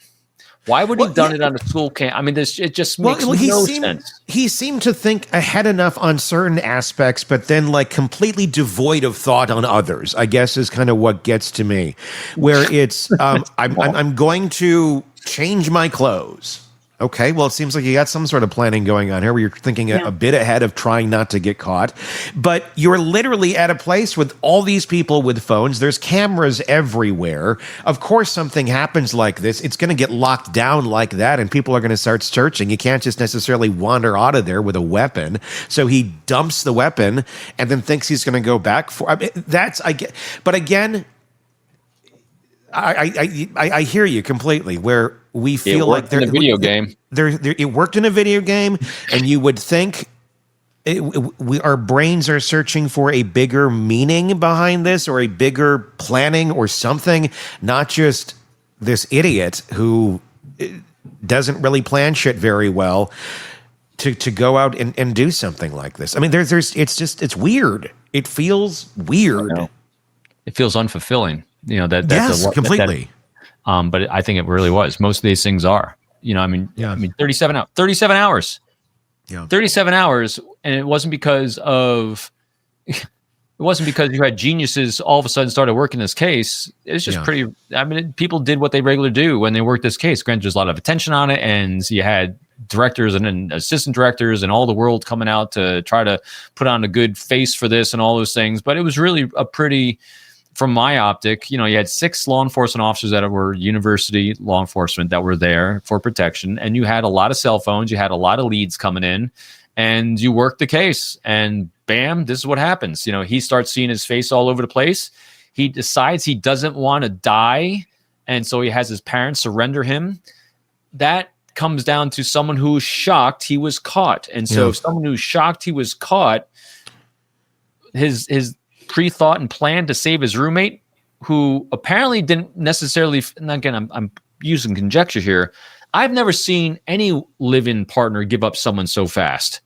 Why would he have done it on a school camp? I mean, it just makes no sense. He seemed to think ahead enough on certain aspects, but then like completely devoid of thought on others, I guess, is kind of what gets to me. Where it's, I'm going to change my clothes. Okay, well, it seems like you got some sort of planning going on here where you're thinking a bit ahead of trying not to get caught. But you're literally at a place with all these people with phones. There's cameras everywhere. Of course, something happens like this, it's going to get locked down like that, and people are going to start searching. You can't just necessarily wander out of there with a weapon. So he dumps the weapon and then thinks he's going to go back for. But again, I hear you completely. Where we feel like in a video game, it worked in a video game, and you would think our brains are searching for a bigger meaning behind this, or a bigger planning, or something. Not just this idiot who doesn't really plan shit very well to go out and do something like this. I mean, it's weird. It feels weird. It feels unfulfilling. Completely. But I think it really was. Most of these things are. 37 hours. Yeah. 37 hours, and it wasn't because you had geniuses all of a sudden started working this case. It's just people did what they regularly do when they worked this case. Granted, there's a lot of attention on it, and you had directors and then assistant directors and all the world coming out to try to put on a good face for this and all those things. But it was really a pretty, from my optic, you had 6 law enforcement officers that were university law enforcement that were there for protection. And you had a lot of cell phones. You had a lot of leads coming in, and you worked the case, and bam, this is what happens. He starts seeing his face all over the place. He decides he doesn't want to die. And so he has his parents surrender him. That comes down to someone who's shocked he was caught. And so someone who's shocked he was caught, his pre-thought and plan to save his roommate, who apparently didn't necessarily, and again, I'm using conjecture here, I've never seen any live-in partner give up someone so fast.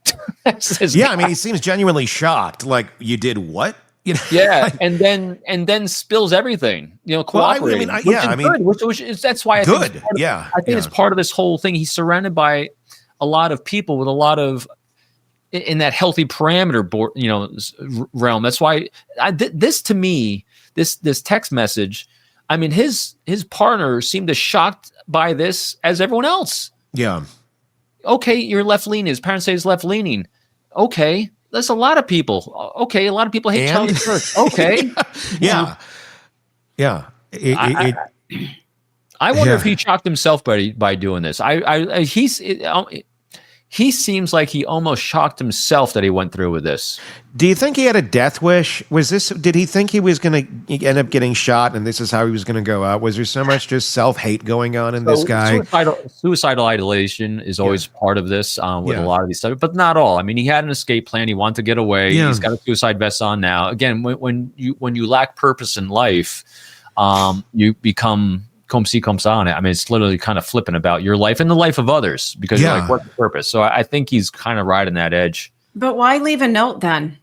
He seems genuinely shocked. Like, you did what? And then spills everything. Cooperating. That's why I think it's part of this whole thing. He's surrounded by a lot of people with a lot of in that healthy parameter board, realm. That's why this to me, this text message. I mean, his partner seemed as shocked by this as everyone else. Yeah. Okay, you're left leaning. His parents say he's left leaning. Okay. There's a lot of people. Okay, a lot of people hate Charlie Kirk. Okay. Yeah. I wonder if he shocked himself by doing this. He seems like he almost shocked himself that he went through with this. Do you think he had a death wish? Did he think he was going to end up getting shot and this is how he was going to go out? Was there so much just self-hate going on in this guy? Suicidal ideation is always part of this with a lot of these stuff, but not all. I mean, he had an escape plan. He wanted to get away. Yeah. He's got a suicide vest on now. Again, when you lack purpose in life, you become comme ci, comme ça on it. I mean, it's literally kind of flipping about your life and the life of others because you're like, what's the purpose? So I think he's kind of riding that edge. But why leave a note then?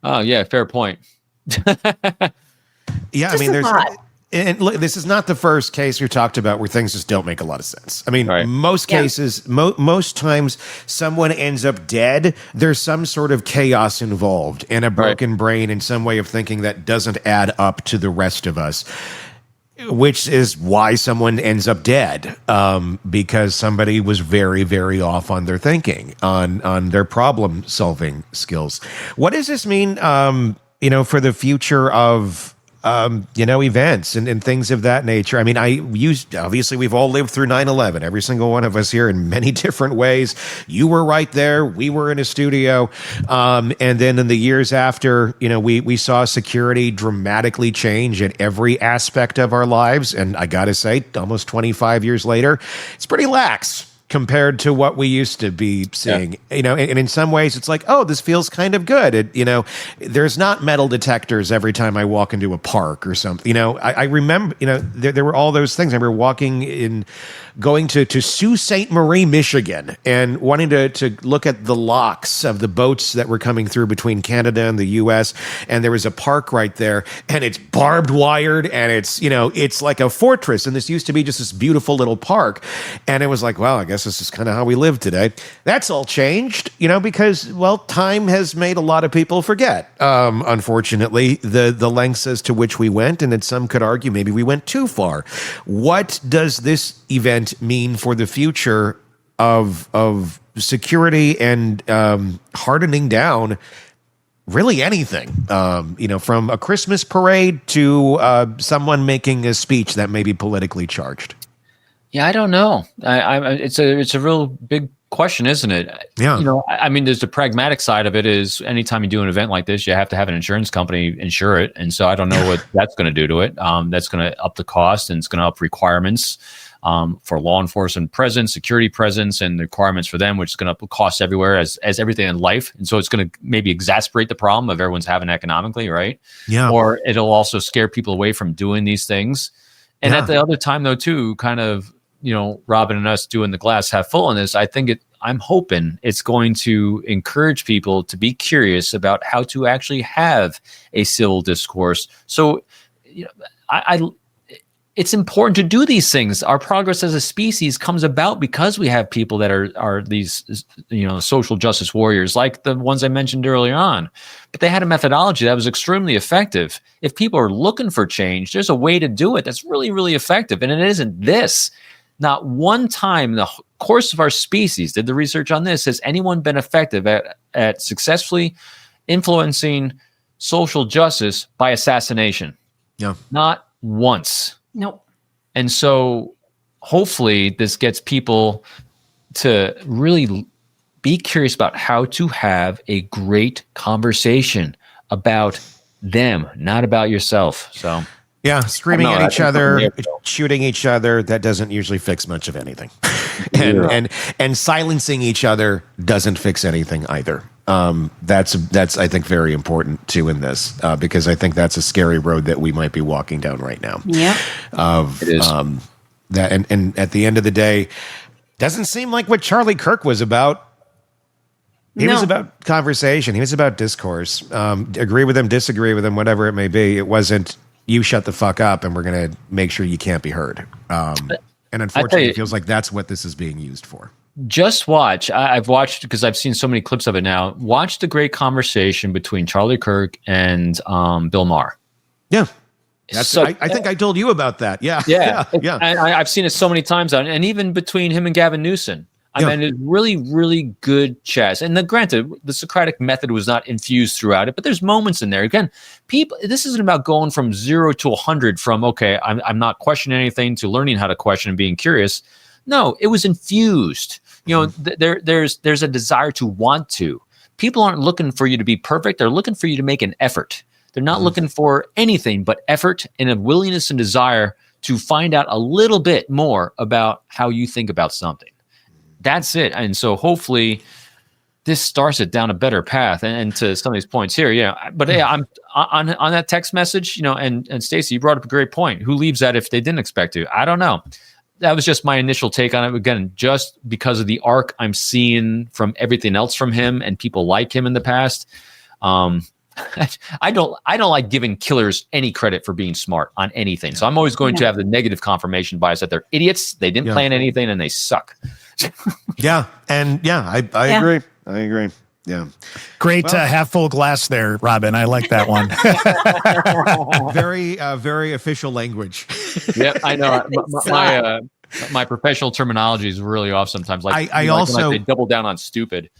Oh, yeah, fair point. Yeah, I mean, and look, this is not the first case we talked about where things just don't make a lot of sense. I mean, most cases, most times someone ends up dead. There's some sort of chaos involved and a broken brain and some way of thinking that doesn't add up to the rest of us, which is why someone ends up dead, because somebody was very, very off on their thinking, on their problem solving skills. What does this mean, for the future of events and things of that nature? I mean, obviously we've all lived through 9/11, every single one of us here in many different ways. You were right there. We were in a studio. And then in the years after, we saw security dramatically change in every aspect of our lives. And I got to say, almost 25 years later, it's pretty lax compared to what we used to be seeing, and in some ways it's like, oh, this feels kind of good. There's not metal detectors every time I walk into a park or something. I remember, there were all those things. I remember going to Sault Ste. Marie, Michigan, and wanting to look at the locks of the boats that were coming through between Canada and the U.S. And there was a park right there, and it's barbed wired, and it's like a fortress. And this used to be just this beautiful little park, and it was like, well, I guess this is kind of how we live today. That's all changed, because, time has made a lot of people forget, unfortunately, the lengths as to which we went, and that some could argue maybe we went too far. What does this event mean for the future of security and hardening down really anything, from a Christmas parade to someone making a speech that may be politically charged? Yeah, I don't know. It's a real big question, isn't it? Yeah. I mean, there's the pragmatic side of it is anytime you do an event like this, you have to have an insurance company insure it. And so I don't know what that's going to do to it. That's going to up the cost, and it's going to up requirements for law enforcement presence, security presence, and the requirements for them, which is going to up costs everywhere as everything in life. And so it's going to maybe exacerbate the problem of everyone's having economically, right? Yeah. Or it'll also scare people away from doing these things. And at the other time, though, too, kind of, Robin and us doing the glass half full on this, I'm hoping it's going to encourage people to be curious about how to actually have a civil discourse. So, it's important to do these things. Our progress as a species comes about because we have people that are these, social justice warriors, like the ones I mentioned earlier on. But they had a methodology that was extremely effective. If people are looking for change, there's a way to do it that's really, really effective. And it isn't this. Not one time in the course of our species, did the research on this, has anyone been effective at successfully influencing social justice by assassination? Yeah. Not once. Nope. And so hopefully this gets people to really be curious about how to have a great conversation about them, not about yourself. So yeah, screaming at each other, shooting each other, that doesn't usually fix much of anything. and silencing each other doesn't fix anything either. That's I think very important too in this, because I think that's a scary road that we might be walking down right now. Yeah. It is. That and at the end of the day, doesn't seem like what Charlie Kirk was about. He was about conversation. He was about discourse. Agree with him, disagree with him, whatever it may be. It wasn't you shut the fuck up and we're going to make sure you can't be heard. And unfortunately, it feels like that's what this is being used for. Just watch. I've watched because I've seen so many clips of it now. Watch the great conversation between Charlie Kirk and Bill Maher. Yeah. I think I told you about that. Yeah. I've seen it so many times, and even between him and Gavin Newsom. I mean, it's really, really good chess. And granted, the Socratic method was not infused throughout it, but there's moments in there. Again, this isn't about going from 0 to 100 from, okay, I'm not questioning anything to learning how to question and being curious. No, it was infused. There's a desire to want to. People aren't looking for you to be perfect. They're looking for you to make an effort. They're not looking for anything but effort and a willingness and desire to find out a little bit more about how you think about something. That's it. And so hopefully this starts it down a better path. And to some of these points here, but I'm on that text message, and Stacey, you brought up a great point. Who leaves that if they didn't expect to? I don't know. That was just my initial take on it. Again, just because of the arc I'm seeing from everything else from him and people like him in the past. I don't like giving killers any credit for being smart on anything. So I'm always going to have the negative confirmation bias that they're idiots. They didn't plan anything and they suck. I agree. I agree. Yeah. Great half full glass there, Robin. I like that one. Very official language. Yeah, I know. My professional terminology is really off sometimes. Like I also they double down on stupid.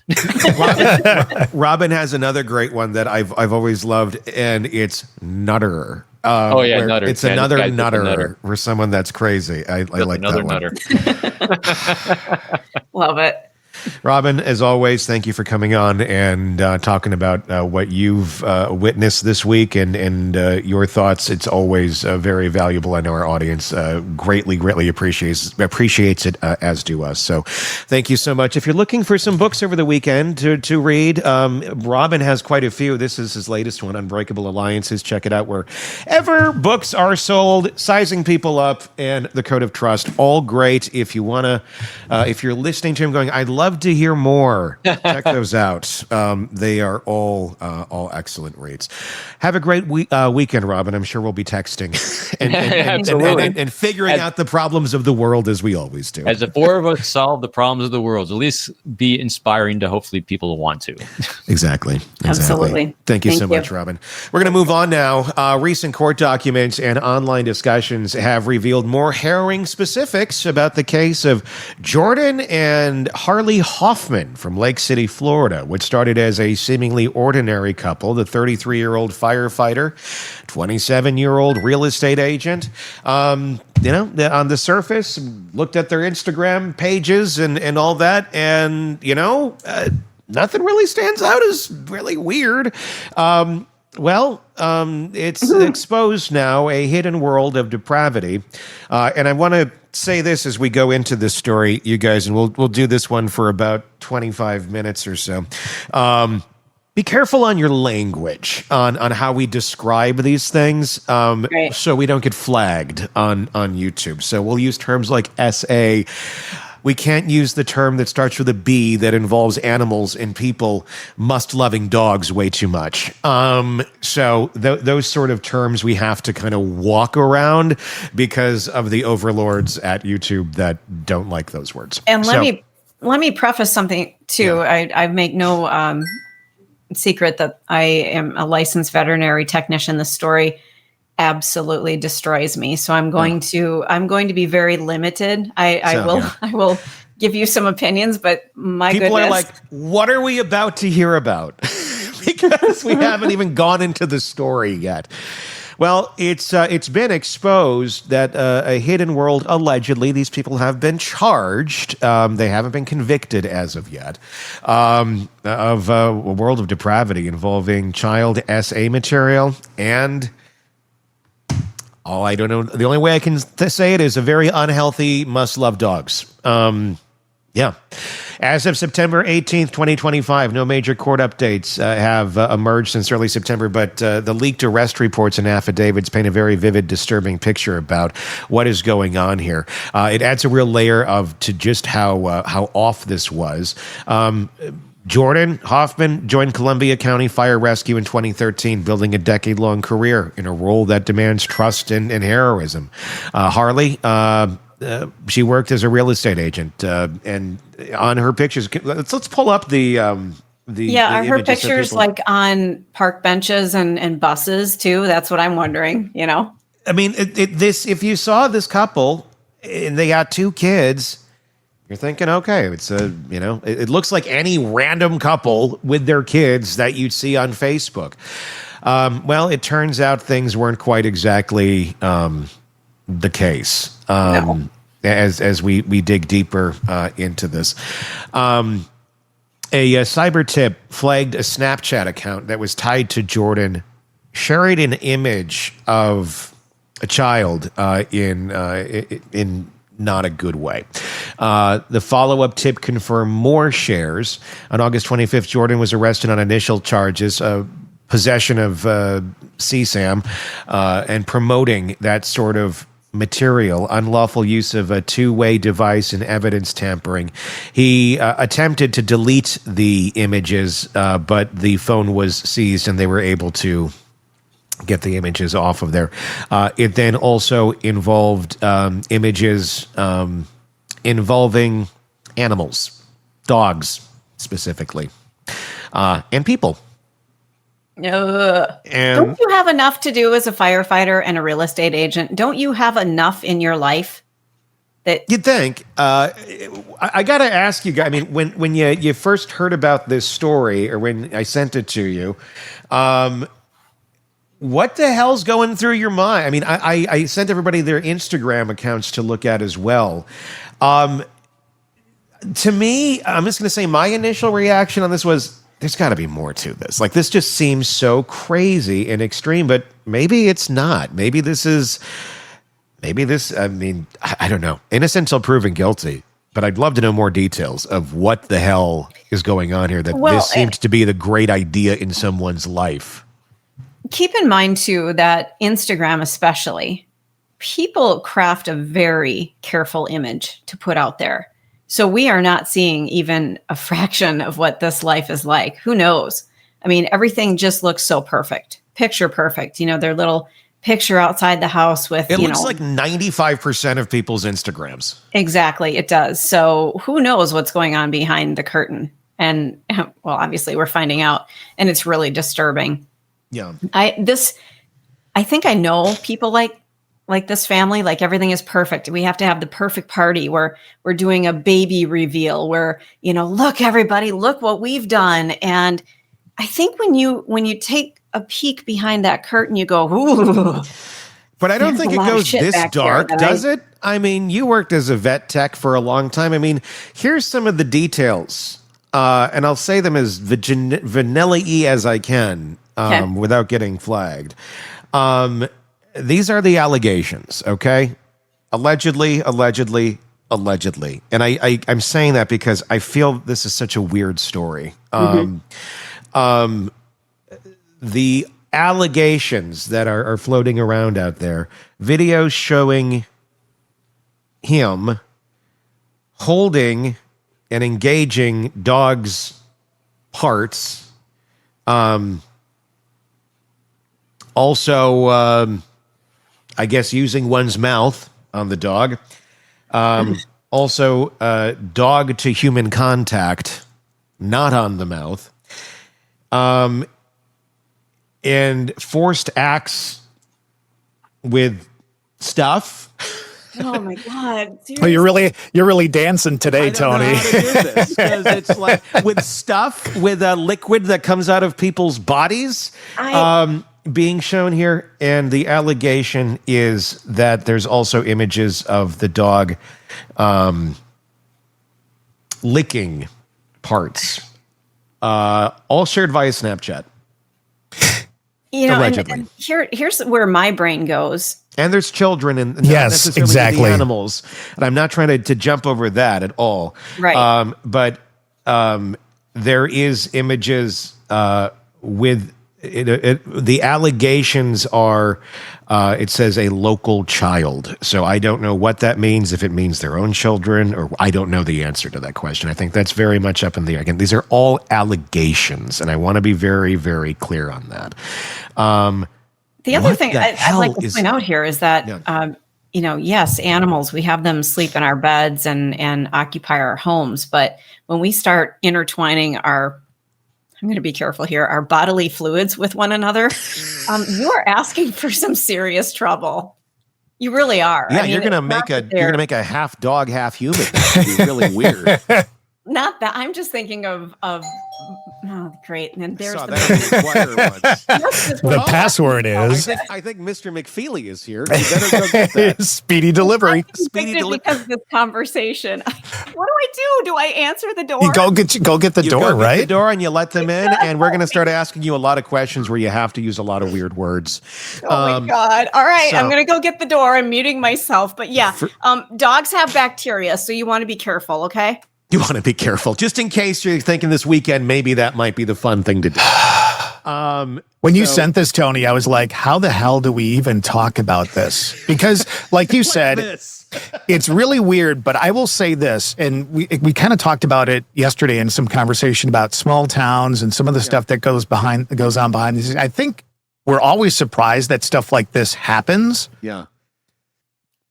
Robin has another great one that I've always loved, and it's nutter. Nutter. It's another nutter for someone that's crazy. I like another that one. Nutter. Love it. Robin, as always, thank you for coming on and talking about what you've witnessed this week and your thoughts. It's always very valuable. I know our audience greatly appreciates it, as do us. So thank you so much. If you're looking for some books over the weekend to read, Robin has quite a few. This is his latest one, Unbreakable Alliances. Check it out wherever books are sold. Sizing People Up and The Code of Trust. All great. If you want to, if you're listening to him going, I'd love to hear more. Check those out. They are all excellent reads. Have a great weekend, Robin. I'm sure we'll be texting and figuring out the problems of the world as we always do. As the four of us solve the problems of the world, at least be inspiring to hopefully people who want to. Exactly. Absolutely. Thank you so much, Robin. We're going to move on now. Recent court documents and online discussions have revealed more harrowing specifics about the case of Jordan and Harleigh Hoffman from Lake City, Florida, which started as a seemingly ordinary couple, the 33-year-old firefighter, 27-year-old real estate agent. On the surface, looked at their Instagram pages and all that, and, nothing really stands out as really weird. It's exposed now, a hidden world of depravity. And I want to say this as we go into this story, you guys, and we'll do this one for about 25 minutes or so. be careful on your language on how we describe these things, Right. so we don't get flagged on YouTube. So we'll use terms like SA. We can't use the term that starts with a B that involves animals and people, must-loving dogs, way too much. So those sort of terms we have to kind of walk around because of the overlords at YouTube that don't like those words. And let me preface something too. Yeah. I make no secret that I am a licensed veterinary technician. The story absolutely destroys me. So I'm going to be very limited. I will give you some opinions, but my people goodness. Are like, what are we about to hear about? Because we haven't even gone into the story yet. Well, it's been exposed that a hidden world, allegedly, these people have been charged. They haven't been convicted as of yet, of a world of depravity involving child SA material and... I don't know. The only way I can say it is a very unhealthy must love dogs. Yeah. As of September 18th, 2025, no major court updates have emerged since early September, but the leaked arrest reports and affidavits paint a very vivid, disturbing picture about what is going on here. It adds a real layer to just how off this was. Jordan Hoffman joined Columbia County Fire Rescue in 2013, building a decade-long career in a role that demands trust and heroism. Harleigh, she worked as a real estate agent, and on her pictures, let's pull up the her pictures like on park benches and buses too. That's what I'm wondering. You know, I mean, if you saw this couple and they got 2 kids. You're thinking, okay, it looks like any random couple with their kids that you'd see on Facebook. Well, it turns out things weren't quite exactly the case. No. As we dig deeper into this, a cyber tip flagged a Snapchat account that was tied to Jordan, sharing an image of a child in not a good way. The follow-up tip confirmed more shares. On August 25th, Jordan was arrested on initial charges of possession of CSAM and promoting that sort of material, unlawful use of a two-way device and evidence tampering. He attempted to delete the images, but the phone was seized and they were able to get the images off of there. It then also involved images involving animals, dogs specifically, and people. Don't you have enough to do as a firefighter and a real estate agent? Don't you have enough in your life that you'd think? I got to ask you guys. I mean, when you first heard about this story, or when I sent it to you, what the hell's going through your mind? I mean, I sent everybody their Instagram accounts to look at as well. To me, I'm just going to say my initial reaction on this was, there's got to be more to this. Like, this just seems so crazy and extreme, but maybe it's not. Maybe this, I mean, I don't know. Innocent until proven guilty. But I'd love to know more details of what the hell is going on here, that this seems to be the great idea in someone's life. Keep in mind, too, that Instagram especially, people craft a very careful image to put out there. So we are not seeing even a fraction of what this life is like. Who knows? I mean, everything just looks so perfect. Picture perfect. You know, their little picture outside the house with, it looks like 95% of people's Instagrams. Exactly, it does. So who knows what's going on behind the curtain? And, well, obviously we're finding out, and it's really disturbing. Yeah. I think I know people like this family, like everything is perfect. We have to have the perfect party where we're doing a baby reveal where, look, everybody, look what we've done. And I think when you take a peek behind that curtain, you go, ooh. But I don't think it goes this dark, does it? I mean, you worked as a vet tech for a long time. I mean, here's some of the details. And I'll say them as vanilla-y as I can, without getting flagged. These are the allegations, okay? Allegedly. And I'm saying that because I feel this is such a weird story. The allegations that are floating around out there, videos showing him holding and engaging dogs' parts. Also, I guess using one's mouth on the dog. Also, dog to human contact, not on the mouth. And forced acts with stuff. Oh my God! Well, you're really dancing today, Tony. I don't know how to do this, because it's like with stuff, with a liquid that comes out of people's bodies, being shown here. And the allegation is that there's also images of the dog licking parts, all shared via Snapchat. Allegedly. And here's where my brain goes. And there's children and not yes, necessarily exactly. the animals. And I'm not trying to jump over that at all. Right. But there is images with the allegations are, it says a local child. So I don't know what that means, if it means their own children, or I don't know the answer to that question. I think that's very much up in the air. Again, these are all allegations, and I want to be very, very clear on that. The other thing I'd like to point out here is that, yes, animals, we have them sleep in our beds and occupy our homes. But when we start intertwining I'm going to be careful here, our bodily fluids with one another, you are asking for some serious trouble. You really are. Yeah, you're going to make a half dog, half human. That'd be really weird. Not that. I'm just thinking of great. And there's the password is. I think Mr. McFeely is here. You better go get that. Speedy delivery. Because of this conversation. What do I do? Do I answer the door? You go get the door, right? Get the door, and you let them in, and we're going to start asking you a lot of questions where you have to use a lot of weird words. Oh my God! All right, I'm going to go get the door. I'm muting myself, but yeah, dogs have bacteria, so you want to be careful. Okay. You want to be careful, just in case you're thinking this weekend, maybe that might be the fun thing to do. When you sent this, Tony, I was like, how the hell do we even talk about this? Because like you said, it's really weird, but I will say this, and we kind of talked about it yesterday in some conversation about small towns and some of the stuff that goes on behind this. I think we're always surprised that stuff like this happens. Yeah.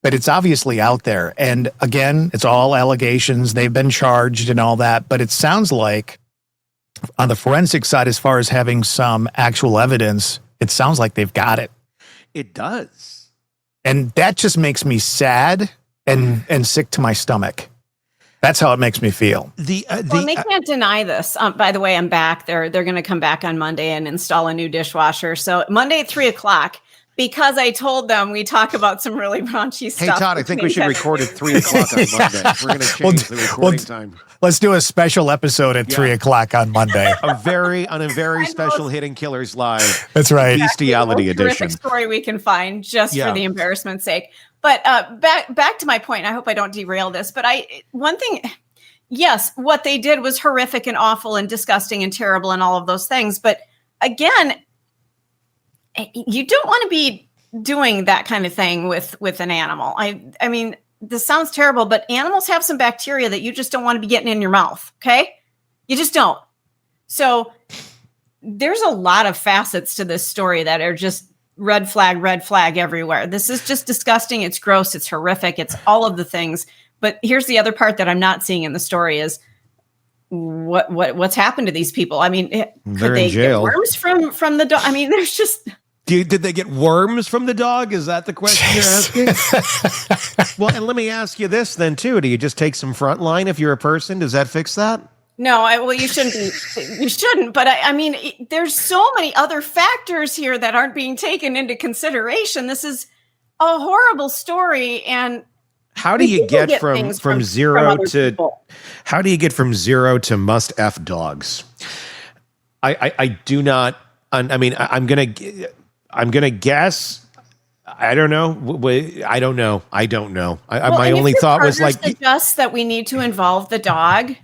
But it's obviously out there. And again, it's all allegations. They've been charged and all that. But it sounds like on the forensic side, as far as having some actual evidence, it sounds like they've got it. It does. And that just makes me sad and sick to my stomach. That's how it makes me feel. They can't deny this. By the way, I'm back. They're going to come back on Monday and install a new dishwasher. So Monday at 3:00. Because I told them we talk about some really raunchy stuff. Hey, Todd, I think we should record at 3:00 on Monday. We're going to change the recording time. Let's do a special episode at 3:00 on Monday. On a very special Hidden Killers Live. That's right. Bestiality edition. Terrific story we can find just for the embarrassment's sake. But back to my point. I hope I don't derail this. But one thing, yes, what they did was horrific and awful and disgusting and terrible and all of those things. But again, you don't want to be doing that kind of thing with an animal. I mean, this sounds terrible, but animals have some bacteria that you just don't want to be getting in your mouth. Okay. You just don't. So there's a lot of facets to this story that are just red flag everywhere. This is just disgusting. It's gross. It's horrific. It's all of the things. But here's the other part that I'm not seeing in the story is what's happened to these people. I mean, could they get worms from the dog? I mean, there's just... Did they get worms from the dog? Is that the question you're asking? Well, and let me ask you this then, too. Do you just take some Frontline if you're a person? Does that fix that? No, you shouldn't be. You shouldn't. But I mean, there's so many other factors here that aren't being taken into consideration. This is a horrible story. And how do you get from zero to people? How do you get from zero to must F dogs? I do not. I mean, I'm gonna guess. I don't know. I don't know. My only thought was like suggest that we need to involve the dog.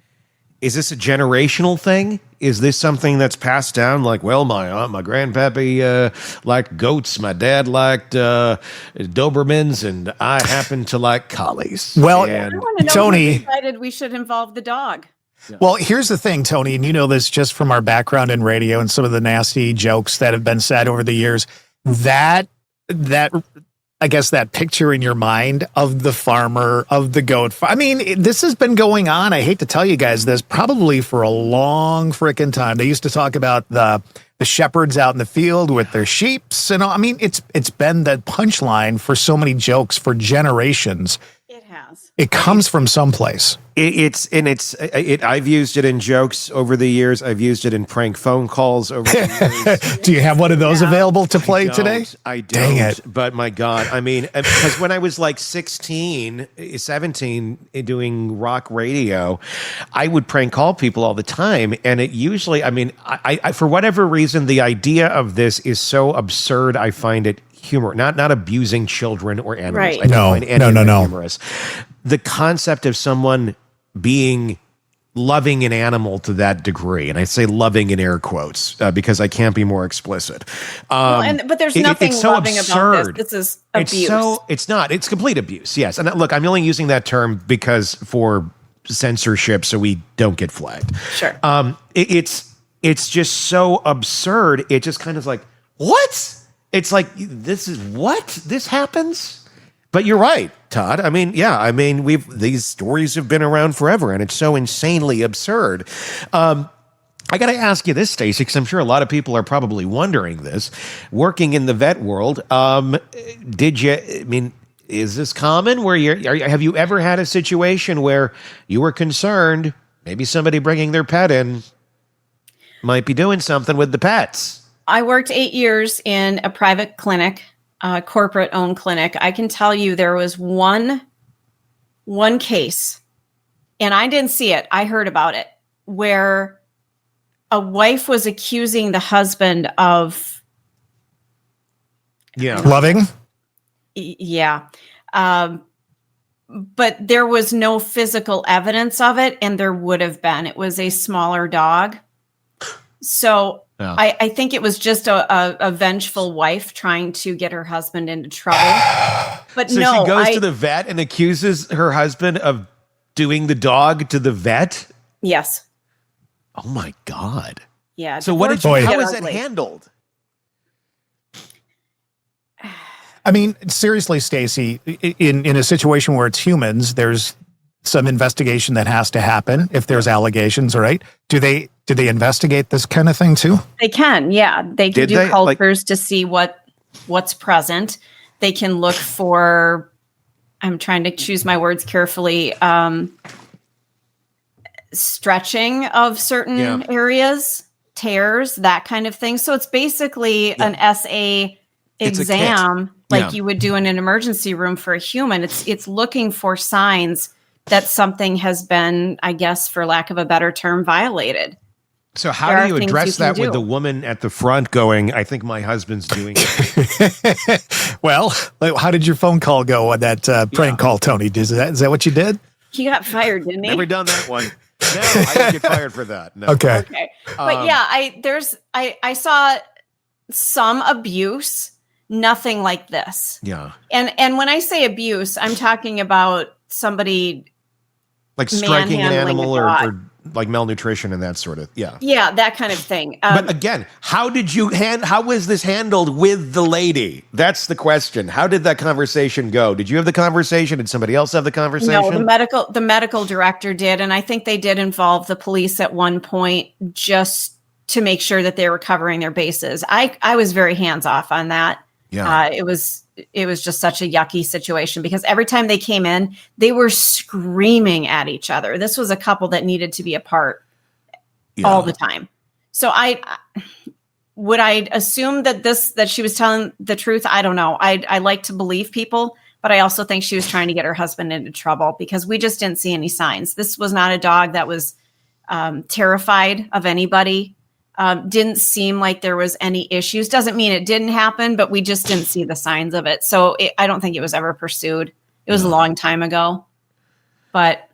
is this a generational thing? Is this something that's passed down? Like, well, my grandpappy liked goats. My dad liked Dobermans, and I happen to like collies. Well, I want to know Tony who decided we should involve the dog. Well, here's the thing, Tony, and you know this just from our background in radio and some of the nasty jokes that have been said over the years. That I guess that picture in your mind of the farmer, of the goat. I mean, this has been going on. I hate to tell you guys this, probably for a long frickin' time. They used to talk about the shepherds out in the field with their sheeps and all. I mean, it's been the punchline for so many jokes for generations. It has. It comes from someplace. I've used it in jokes over the years. I've used it in prank phone calls over the years. Do you have one of those available to play today? I don't. Dang it. But my God, I mean, because when I was like 16, 17 doing rock radio, I would prank call people all the time. And it usually, I mean, I for whatever reason, the idea of this is so absurd. I find it humor, not abusing children or animals. Right. I don't find any of it No. humorous. The concept of someone being loving an animal to that degree, and I say loving in air quotes because I can't be more explicit. But there's nothing it's so loving absurd. about this. This is abuse. It's complete abuse. Yes, and look, I'm only using that term because for censorship, so we don't get flagged. Sure. It's just so absurd. It just kind of like, what? It's like, this happens. But you're right, Todd. I mean, these stories have been around forever, and it's so insanely absurd. I got to ask you this, Stacey, because I'm sure a lot of people are probably wondering this. Working in the vet world, is this common? Have you ever had a situation where you were concerned maybe somebody bringing their pet in might be doing something with the pets? I worked 8 years in a private clinic, corporate-owned clinic. I can tell you there was one case, and I didn't see it. I heard about it, where a wife was accusing the husband of... Loving? Yeah. But there was no physical evidence of it, and there would have been. It was a smaller dog. So... Yeah. I think it was just a vengeful wife trying to get her husband into trouble. But so she goes to the vet and accuses her husband of doing the dog to the vet? Yes. Oh my God. Yeah. So how is it handled? I mean, seriously, Stacey, in a situation where it's humans, there's some investigation that has to happen if there's allegations, right? Do they investigate this kind of thing too? They can, yeah. They can do cultures to see what's present. They can look for, I'm trying to choose my words carefully, stretching of certain areas, tears, that kind of thing. So it's basically an SA exam like you would do in an emergency room for a human. It's looking for signs that something has been, I guess, for lack of a better term, violated. So how do you address that with the woman at the front going, I think my husband's doing it? Well, how did your phone call go on that prank call, Tony? Is that what you did? He got fired, didn't he? Never done that one. No, I didn't get fired for that. No. Okay. But yeah, I saw some abuse, nothing like this. Yeah. And when I say abuse, I'm talking about somebody like striking an animal or like malnutrition and that sort of that kind of thing. But again, how was this handled with the lady? That's the question. How did that conversation go? Did you have the conversation? Did somebody else have the conversation? No, the medical director did, and I think they did involve the police at one point just to make sure that they were covering their bases. I was very hands off on that. Yeah. It was just such a yucky situation because every time they came in, they were screaming at each other. This was a couple that needed to be apart all the time. So would I assume that she was telling the truth? I don't know. I like to believe people, but I also think she was trying to get her husband into trouble because we just didn't see any signs. This was not a dog that was terrified of anybody. Didn't seem like there was any issues. Doesn't mean it didn't happen, but we just didn't see the signs of it. So I don't think it was ever pursued. It was a long time ago, but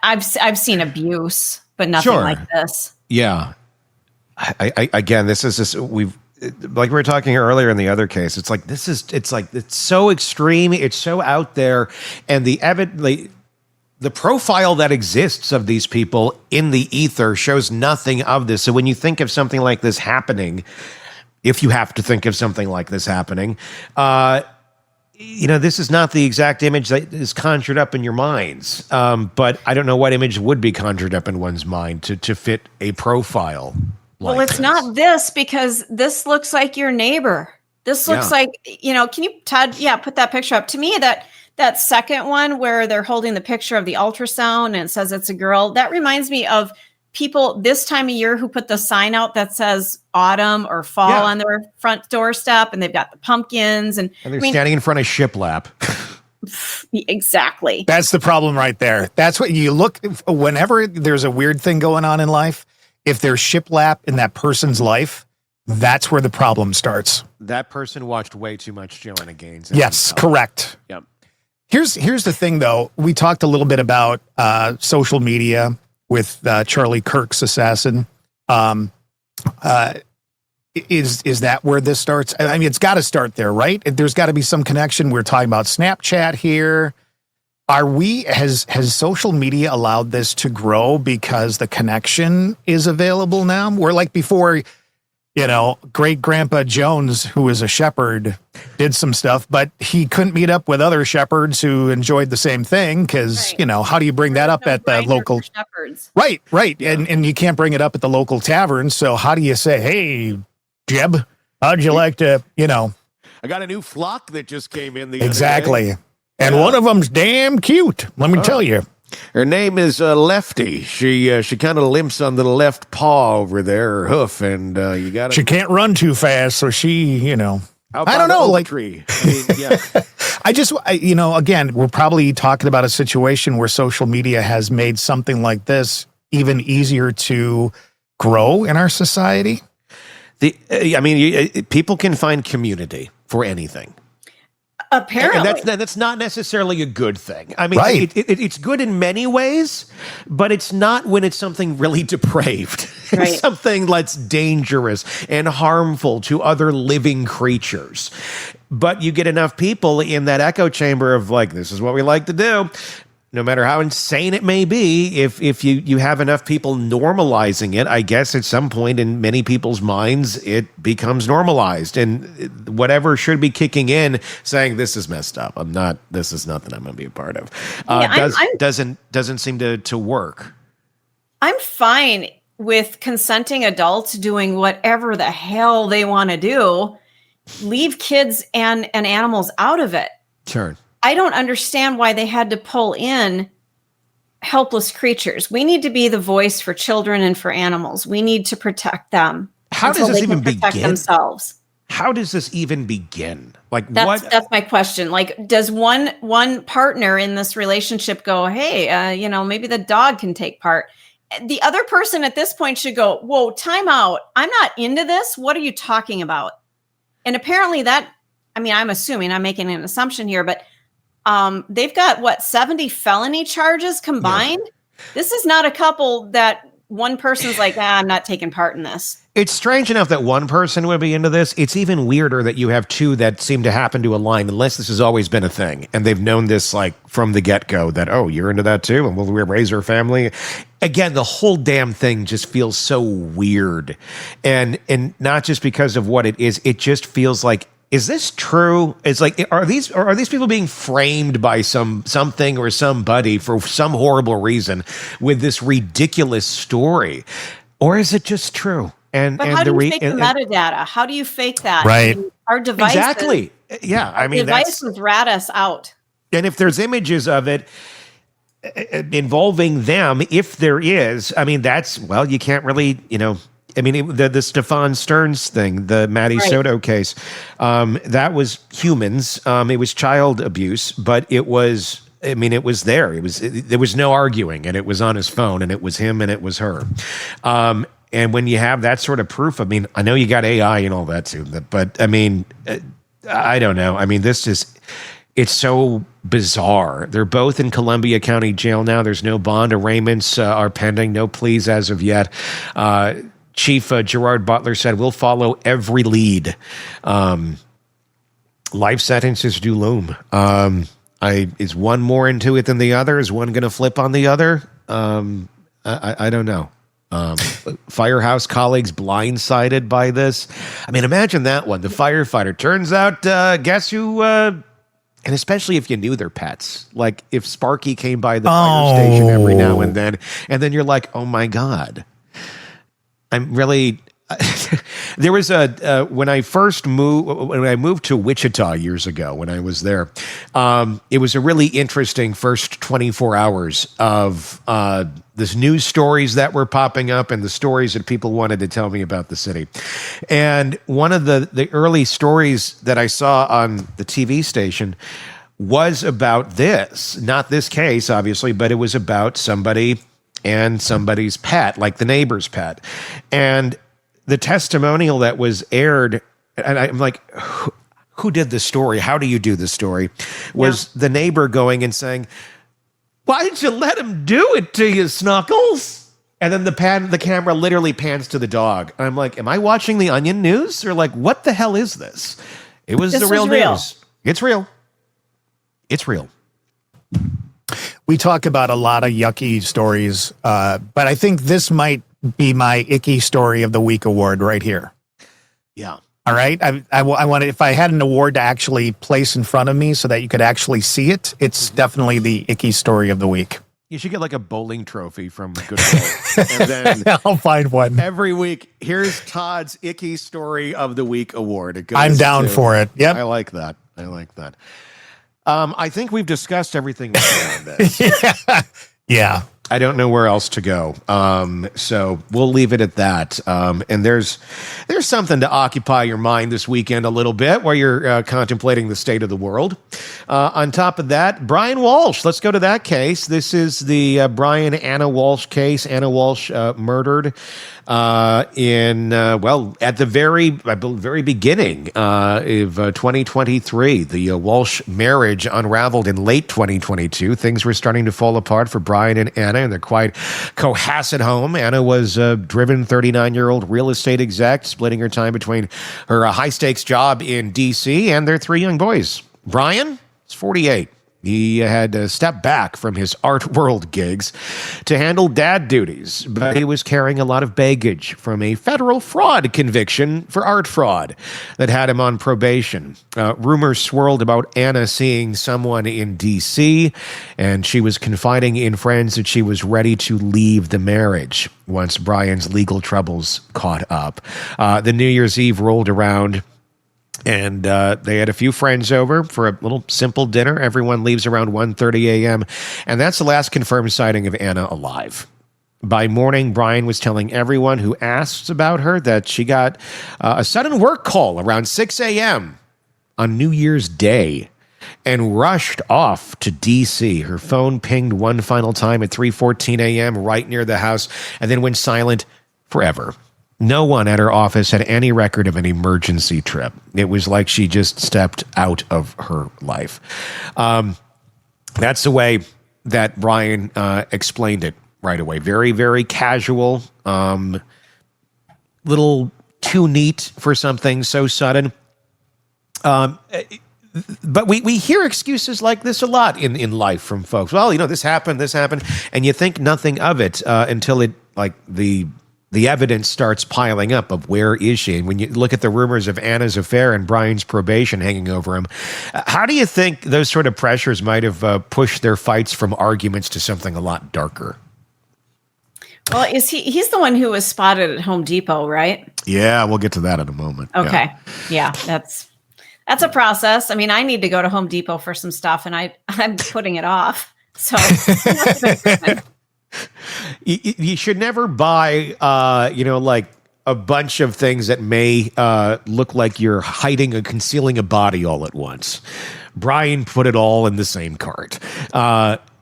I've seen abuse but nothing like this. Yeah. I again, this is just, like we were talking earlier in the other case, it's like, it's so extreme. It's so out there. And the profile that exists of these people in the ether shows nothing of this. So when you think of something like this happening, if you have to think of something like this happening, this is not the exact image that is conjured up in your minds. But I don't know what image would be conjured up in one's mind to fit a profile. Well, it's not this, because this looks like your neighbor. This looks like, can you, Todd, put that picture up. To me, that second one where they're holding the picture of the ultrasound and it says it's a girl, that reminds me of people this time of year who put the sign out that says autumn or fall on their front doorstep, and they've got the pumpkins. And they're standing in front of shiplap. Exactly. That's the problem right there. That's what you look, whenever there's a weird thing going on in life, if there's shiplap in that person's life, that's where the problem starts. That person watched way too much Joanna Gaines. Yes, correct. Yep. Here's the thing, though. We talked a little bit about social media with Charlie Kirk's assassin. Is that where this starts? I mean, it's got to start there, right? There's got to be some connection. We're talking about Snapchat here. Has social media allowed this to grow because the connection is available now? We're like before, great grandpa Jones, who was a shepherd, did some stuff, but he couldn't meet up with other shepherds who enjoyed the same thing. Cause how do you bring that up at the local shepherds? Right. Yeah. And you can't bring it up at the local tavern. So how do you say, hey, Jeb, how'd you like to, I got a new flock that just came in the Exactly. other day. And one of them's damn cute. Let me tell you. Her name is Lefty. She kind of limps on the left paw over there, her hoof, and you got. She can't run too fast, so she, I don't know, like tree. I mean, yeah. Again, we're probably talking about a situation where social media has made something like this even easier to grow in our society. People can find community for anything. Apparently. And that's not necessarily a good thing. I mean, it's good in many ways, but it's not when it's something really depraved. Right. It's something that's dangerous and harmful to other living creatures. But you get enough people in that echo chamber of like, this is what we like to do. No matter how insane it may be, if you have enough people normalizing it, I guess at some point in many people's minds, it becomes normalized. And whatever should be kicking in, saying this is messed up. This is nothing I'm going to be a part of. Doesn't seem to work. I'm fine with consenting adults doing whatever the hell they want to do. Leave kids and animals out of it. Sure. I don't understand why they had to pull in helpless creatures. We need to be the voice for children and for animals. We need to protect them. How does this even begin? Themselves. How does this even begin? Like that's my question. Like, does one partner in this relationship go, hey, maybe the dog can take part? The other person at this point should go, whoa, time out. I'm not into this. What are you talking about? And apparently I'm assuming, I'm making an assumption here, but they've got 70 felony charges combined. Yeah. This is not a couple that one person's like, I'm not taking part in this. It's strange enough that one person would be into this. It's even weirder that you have two that seem to happen to align, unless this has always been a thing. And they've known this like from the get-go that, oh, you're into that too? And we'll raise our family. Again, the whole damn thing just feels so weird. And not just because of what it is, it just feels like, is this true? It's like, are these people being framed by something or somebody for some horrible reason with this ridiculous story, or is it just true? But how do you fake the metadata? How do you fake that? Right. Our devices. Exactly. Yeah. I mean, devices rat us out. And if there's images of it involving them, if there is, I mean, you can't really, I mean, the Stefan Stearns thing, the Maddie Soto case, that was humans. It was child abuse, but it was there. There was no arguing, and it was on his phone, and it was him and it was her. And when you have that sort of proof, I mean, I know you got AI and all that too, but I mean, I don't know. I mean, this just, It's so bizarre. They're both in Columbia County Jail now. There's no bond. Arraignments are pending. No pleas as of yet. Chief Gerard Butler said, we'll follow every lead. Life sentences do loom. Is one more into it than the other? Is one going to flip on the other? I don't know. Firehouse colleagues blindsided by this. I mean, imagine that one. The firefighter turns out, guess who? And especially if you knew their pets, like if Sparky came by the fire station every now and then you're like, oh my God, I'm really. There was when I moved to Wichita years ago, when I was there, it was a really interesting first 24 hours of this news stories that were popping up and the stories that people wanted to tell me about the city. And one of the early stories that I saw on the TV station was about this, not this case, obviously, but it was about somebody and somebody's pet, like the neighbor's pet. And the testimonial that was aired, and I'm like, who did this story? How do you do this story? Was the neighbor going and saying, why did you let him do it to you, Snuggles? And then the camera literally pans to the dog. I'm like, am I watching the Onion News? Or like, what the hell is this? It was the real news. It's real. It's real. We talk about a lot of yucky stories, but I think this might be my icky story of the week award right here. Yeah. All right. I wanted, if I had an award to actually place in front of me so that you could actually see it, it's definitely the icky story of the week. You should get like a bowling trophy from Goodwill. And then I'll find one. Every week, here's Todd's icky story of the week award. I'm down for it. Yep. I like that. I think we've discussed everything we can on this. Yeah. I don't know where else to go. So we'll leave it at that. And there's something to occupy your mind this weekend a little bit while you're contemplating the state of the world. On top of that, Brian Walsh. Let's go to that case. This is the Brian and Anna Walsh case. Ana Walsh murdered at the very beginning of 2023. The Walsh marriage unraveled in late 2022. Things were starting to fall apart for Brian and Anna, and they're quite cohasse at home. Anna was a driven 39-year-old real estate exec, splitting her time between her high-stakes job in D.C. and their 3 young boys. Brian is 48. He had stepped back from his art world gigs to handle dad duties, but he was carrying a lot of baggage from a federal fraud conviction for art fraud that had him on probation. Rumors swirled about Anna seeing someone in D.C., and she was confiding in friends that she was ready to leave the marriage once Brian's legal troubles caught up. The New Year's Eve rolled around, and they had a few friends over for a little simple dinner. Everyone leaves around 1:30 a.m., and that's the last confirmed sighting of Anna alive. By morning, Brian was telling everyone who asked about her that she got a sudden work call around 6 a.m. on New Year's Day and rushed off to D.C. Her phone pinged one final time at 3:14 a.m. right near the house and then went silent forever. No one at her office had any record of an emergency trip. It was like she just stepped out of her life. That's the way that Brian explained it right away. Very, very casual, little too neat for something so sudden. But we hear excuses like this a lot in life from folks. Well, this happened, and you think nothing of it until it, like, the evidence starts piling up of where is she. And when you look at the rumors of Anna's affair and Brian's probation hanging over him, how do you think those sort of pressures might have pushed their fights from arguments to something a lot darker? Well, he's the one who was spotted at Home Depot, right? Yeah, we'll get to that in a moment. Okay. Yeah, that's a process. I mean, I need to go to Home Depot for some stuff, and I'm putting it off. So you should never buy, like a bunch of things that may look like you're hiding or concealing a body all at once. Brian put it all in the same cart.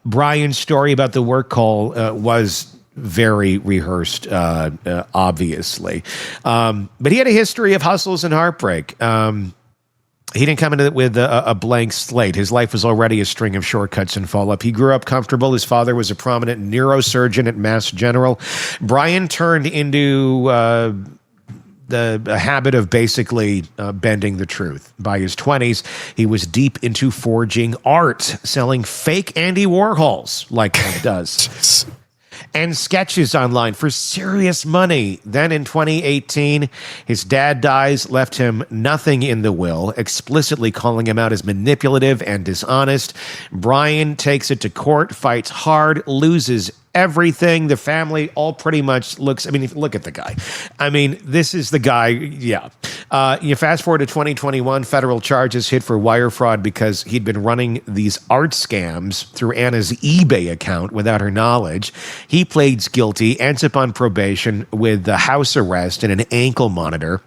Brian's story about the work call was very rehearsed, obviously. But he had a history of hustles and heartbreak. He didn't come into it with a blank slate. His life was already a string of shortcuts and follow-up. He grew up comfortable. His father was a prominent neurosurgeon at Mass General. Brian turned into the habit of basically bending the truth. By his 20s, he was deep into forging art, selling fake Andy Warhols, like one does. And sketches online for serious money. Then in 2018, his dad dies, left him nothing in the will, explicitly calling him out as manipulative and dishonest. Brian takes it to court, fights hard, loses everything. The family all pretty much looks, I mean, look at the guy. I mean, this is the guy, yeah. You fast forward to 2021, federal charges hit for wire fraud because he'd been running these art scams through Anna's eBay account without her knowledge. He pleads guilty, ends up on probation with house arrest and an ankle monitor.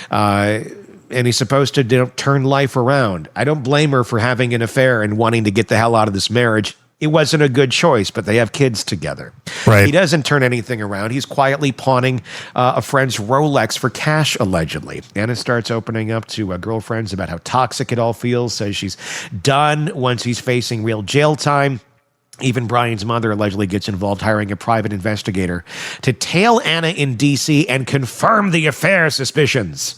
And he's supposed to turn life around. I don't blame her for having an affair and wanting to get the hell out of this marriage. It wasn't a good choice, but they have kids together. Right. He doesn't turn anything around. He's quietly pawning a friend's Rolex for cash, allegedly. Anna starts opening up to girlfriends about how toxic it all feels, says she's done once he's facing real jail time. Even Brian's mother allegedly gets involved, hiring a private investigator to tail Anna in D.C. and confirm the affair suspicions.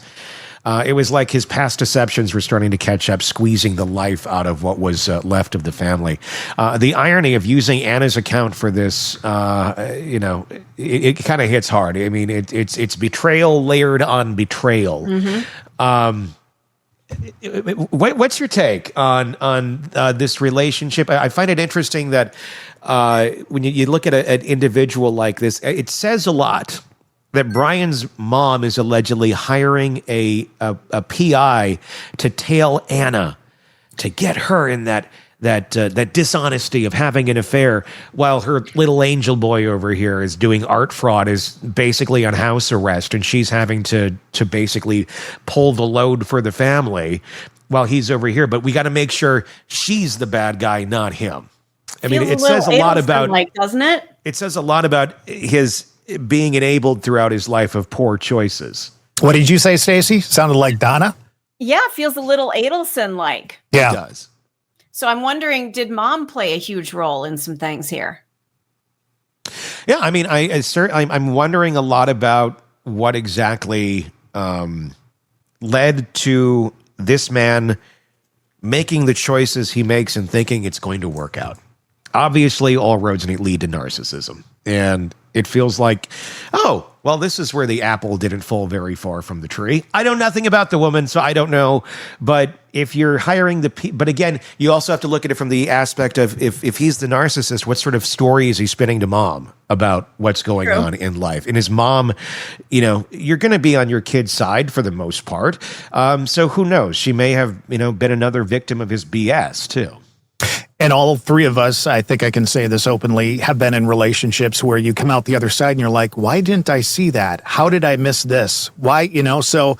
It was like his past deceptions were starting to catch up, squeezing the life out of what was left of the family. The irony of using Anna's account for this, it kind of hits hard. I mean, it's betrayal layered on betrayal. Mm-hmm. What's your take on this relationship? I find it interesting that when you look at an individual like this, it says a lot that Brian's mom is allegedly hiring a PI to tail Anna to get her in that dishonesty of having an affair, while her little angel boy over here is doing art fraud, is basically on house arrest, and she's having to basically pull the load for the family while he's over here. But we got to make sure she's the bad guy, not him. I mean, it says a lot about, doesn't it? It says a lot about his being enabled throughout his life of poor choices. What did you say, Stacey? Sounded like Donna? Yeah, it feels a little Adelson-like. Yeah. It does. So I'm wondering, did mom play a huge role in some things here? Yeah, I mean, I'm wondering a lot about what exactly led to this man making the choices he makes and thinking it's going to work out. Obviously, all roads lead to narcissism. And it feels like, oh, well, this is where the apple didn't fall very far from the tree. I know nothing about the woman, so I don't know. But if you're hiring but again, you also have to look at it from the aspect of if he's the narcissist, what sort of story is he spinning to mom about what's going on in life? And his mom, you're going to be on your kid's side for the most part. So who knows? She may have, been another victim of his BS too. And all three of us, I think I can say this openly, have been in relationships where you come out the other side and you're like, why didn't I see that? How did I miss this? Why, so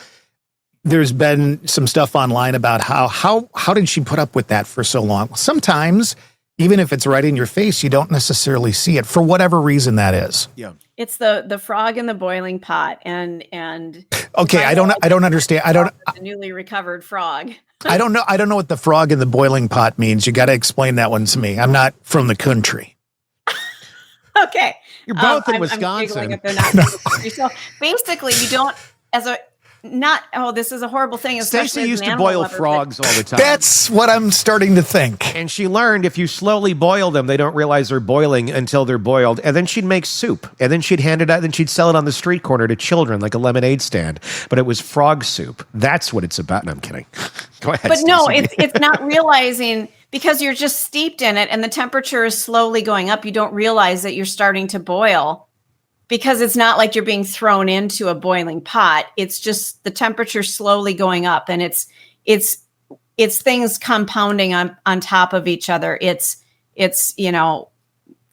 there's been some stuff online about how did she put up with that for so long? Sometimes, even if it's right in your face, you don't necessarily see it for whatever reason that is. Yeah. It's the frog in the boiling pot and okay, I don't understand. The newly recovered frog. I don't know what the frog in the boiling pot means. You got to explain that one to me. I'm not from the country. Okay. You're both in I'm Wisconsin. if they're not from the country. So basically, you don't, this is a horrible thing. Stacey used to boil frogs all the time. That's what I'm starting to think. And she learned if you slowly boil them, they don't realize they're boiling until they're boiled. And then she'd make soup. And then she'd hand it out. Then she'd sell it on the street corner to children like a lemonade stand. But it was frog soup. That's what it's about. No, I'm kidding. Go ahead. But Stacey. no, it's not realizing, because you're just steeped in it and the temperature is slowly going up. You don't realize that you're starting to boil. Because it's not like you're being thrown into a boiling pot. It's just the temperature slowly going up, and it's things compounding on top of each other. It's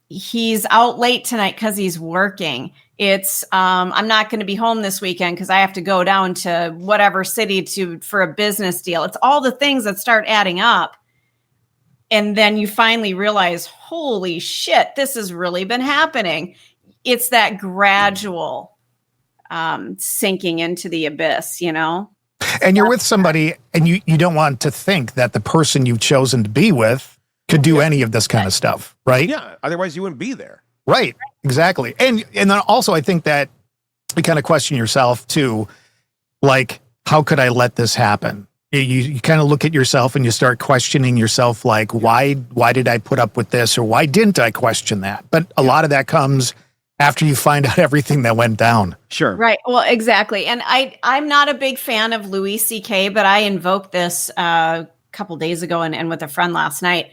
he's out late tonight because he's working. It's I'm not going to be home this weekend because I have to go down to whatever city for a business deal. It's all the things that start adding up. And then you finally realize, holy shit, this has really been happening. It's that gradual sinking into the abyss, And you're with somebody, and you don't want to think that the person you've chosen to be with could do any of this kind of stuff, right? Yeah. Otherwise, you wouldn't be there. Right. Exactly. And then also, I think that you kind of question yourself too, like, how could I let this happen? You kind of look at yourself and you start questioning yourself, like, why did I put up with this, or why didn't I question that? But a lot of that comes after you find out everything that went down. Sure. Right. Well, exactly. And I'm not a big fan of Louis C.K., but I invoked this a couple days ago and with a friend last night.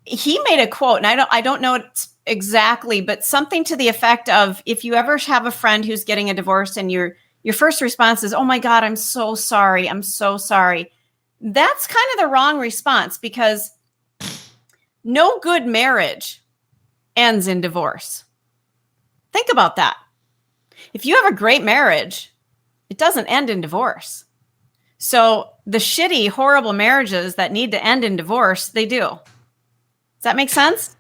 He made a quote, and I don't know it exactly, but something to the effect of, if you ever have a friend who's getting a divorce and your first response is, "Oh my God, I'm so sorry. I'm so sorry." That's kind of the wrong response, because no good marriage ends in divorce. Think about that. If you have a great marriage, it doesn't end in divorce. So the shitty, horrible marriages that need to end in divorce, they do. Does that make sense?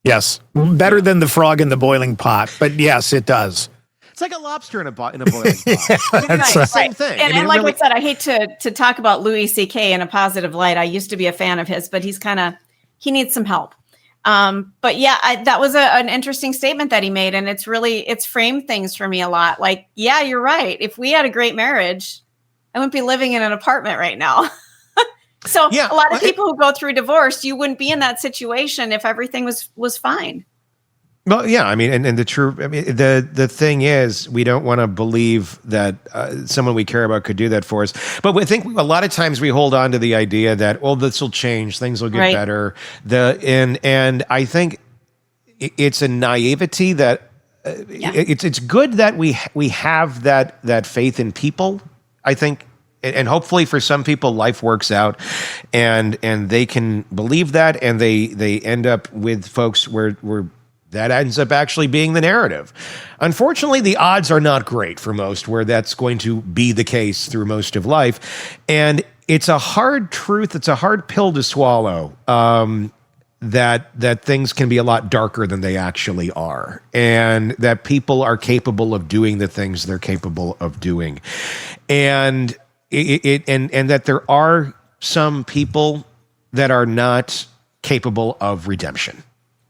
Yes. Better than the frog in the boiling pot, but yes, it does. It's like a lobster in a boiling pot. That's Right, Same thing. And, I mean, like really- I said, I hate to talk about Louis C.K. in a positive light. I used to be a fan of his, but he needs some help. But yeah, that was an interesting statement that he made. And it's framed things for me a lot. Like, yeah, you're right. If we had a great marriage, I wouldn't be living in an apartment right now. So Yeah, a lot of people who go through divorce, you wouldn't be in that situation if everything was fine. Well, yeah, I mean, and the thing is, we don't want to believe that someone we care about could do that for us. But I think a lot of times we hold on to the idea that, oh, this will change, things will get better. And I think it's a naivety that it's good that we have that faith in people. I think. And hopefully for some people, life works out and they can believe that, and they end up with folks where that ends up actually being the narrative. Unfortunately, the odds are not great for most where that's going to be the case through most of life. And it's a hard truth. It's a hard pill to swallow. That things can be a lot darker than they actually are, and that people are capable of doing the things they're capable of doing. And and that there are some people that are not capable of redemption.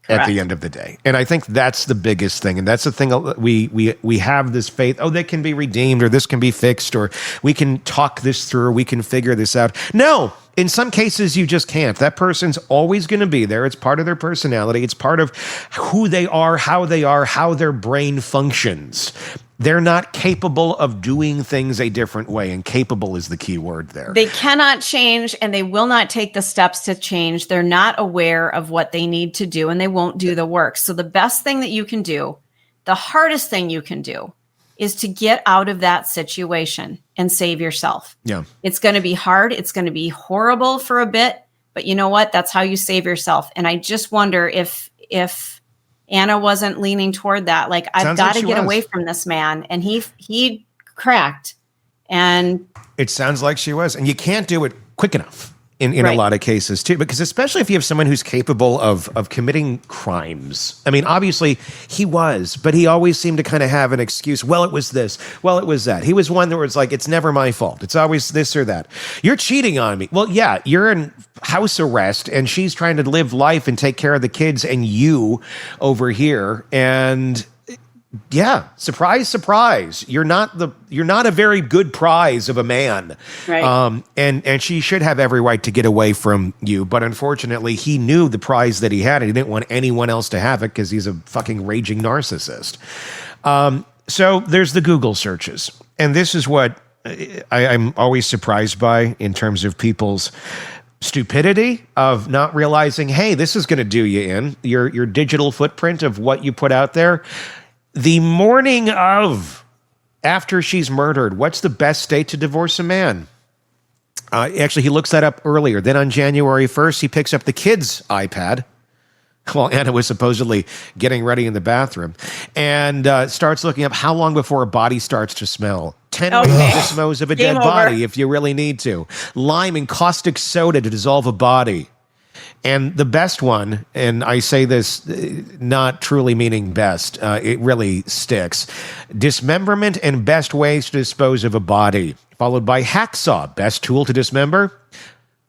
Correct. At the end of the day. And I think that's the biggest thing. And that's the thing we have this faith, oh, they can be redeemed, or this can be fixed, or we can talk this through, or we can figure this out. No, in some cases you just can't. That person's always going to be there. It's part of their personality. It's part of who they are, how their brain functions. They're not capable of doing things a different way, and capable is the key word there. They cannot change, and they will not take the steps to change. They're not aware of what they need to do, and they won't do the work. So the best thing that you can do, the hardest thing you can do, is to get out of that situation and save yourself. Yeah. It's going to be hard. It's going to be horrible for a bit, but you know what? That's how you save yourself. And I just wonder if Anna wasn't leaning toward that. Like, I've got to get away from this man. And he cracked. And it sounds like she was. And you can't do it quick enough in a lot of cases too, because especially if you have someone who's capable of committing crimes. I mean, obviously he was, but he always seemed to kind of have an excuse. Well, it was this. Well, it was that. He was one that was like, it's never my fault. It's always this or that. You're cheating on me. Well, yeah, you're in house arrest and she's trying to live life and take care of the kids and you over here. And yeah, surprise, surprise. You're not a very good prize of a man. Right. And she should have every right to get away from you. But unfortunately, he knew the prize that he had, and he didn't want anyone else to have it because he's a fucking raging narcissist. So there's the Google searches. And this is what I'm always surprised by in terms of people's stupidity of not realizing, hey, this is going to do you in your digital footprint of what you put out there. The morning of, after she's murdered, what's the best date to divorce a man? Actually, he looks that up earlier. Then on January 1st, he picks up the kid's iPad while Anna was supposedly getting ready in the bathroom and starts looking up how long before a body starts to smell. 10 ways to dispose of a dead body if you really need to. Lime and caustic soda to dissolve a body. And the best one, and I say this not truly meaning best, it really sticks. Dismemberment and best ways to dispose of a body. followed by hacksaw, best tool to dismember.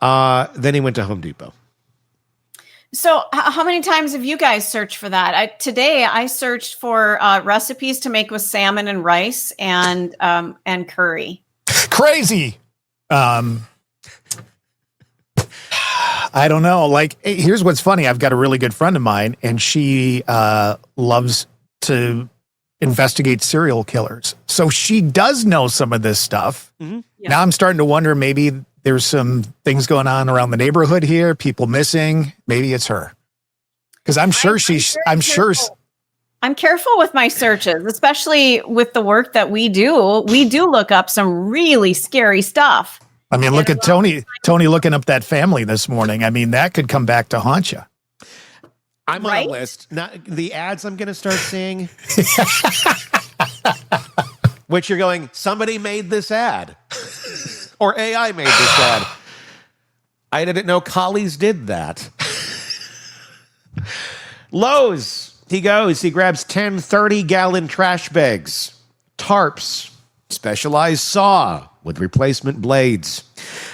Then he went to Home Depot. So how many times have you guys searched for that? Today I searched for recipes to make with salmon and rice and curry. Crazy. I don't know. Like, here's what's funny. I've got a really good friend of mine, and she loves to investigate serial killers. So she does know some of this stuff. Mm-hmm. Yeah. Now I'm starting to wonder, maybe there's some things going on around the neighborhood here, people missing. Maybe it's her. Because I'm sure I'm careful with my searches, especially with the work that we do. We do look up some really scary stuff. I mean, look at Tony looking up that family this morning. I mean, that could come back to haunt you. I'm on a list. Not the ads I'm going to start seeing. Which you're going, somebody made this ad. Or AI made this ad. I didn't know Collies did that. Lowe's. He goes. He grabs 10 30-gallon trash bags. Tarps. Specialized saw with replacement blades.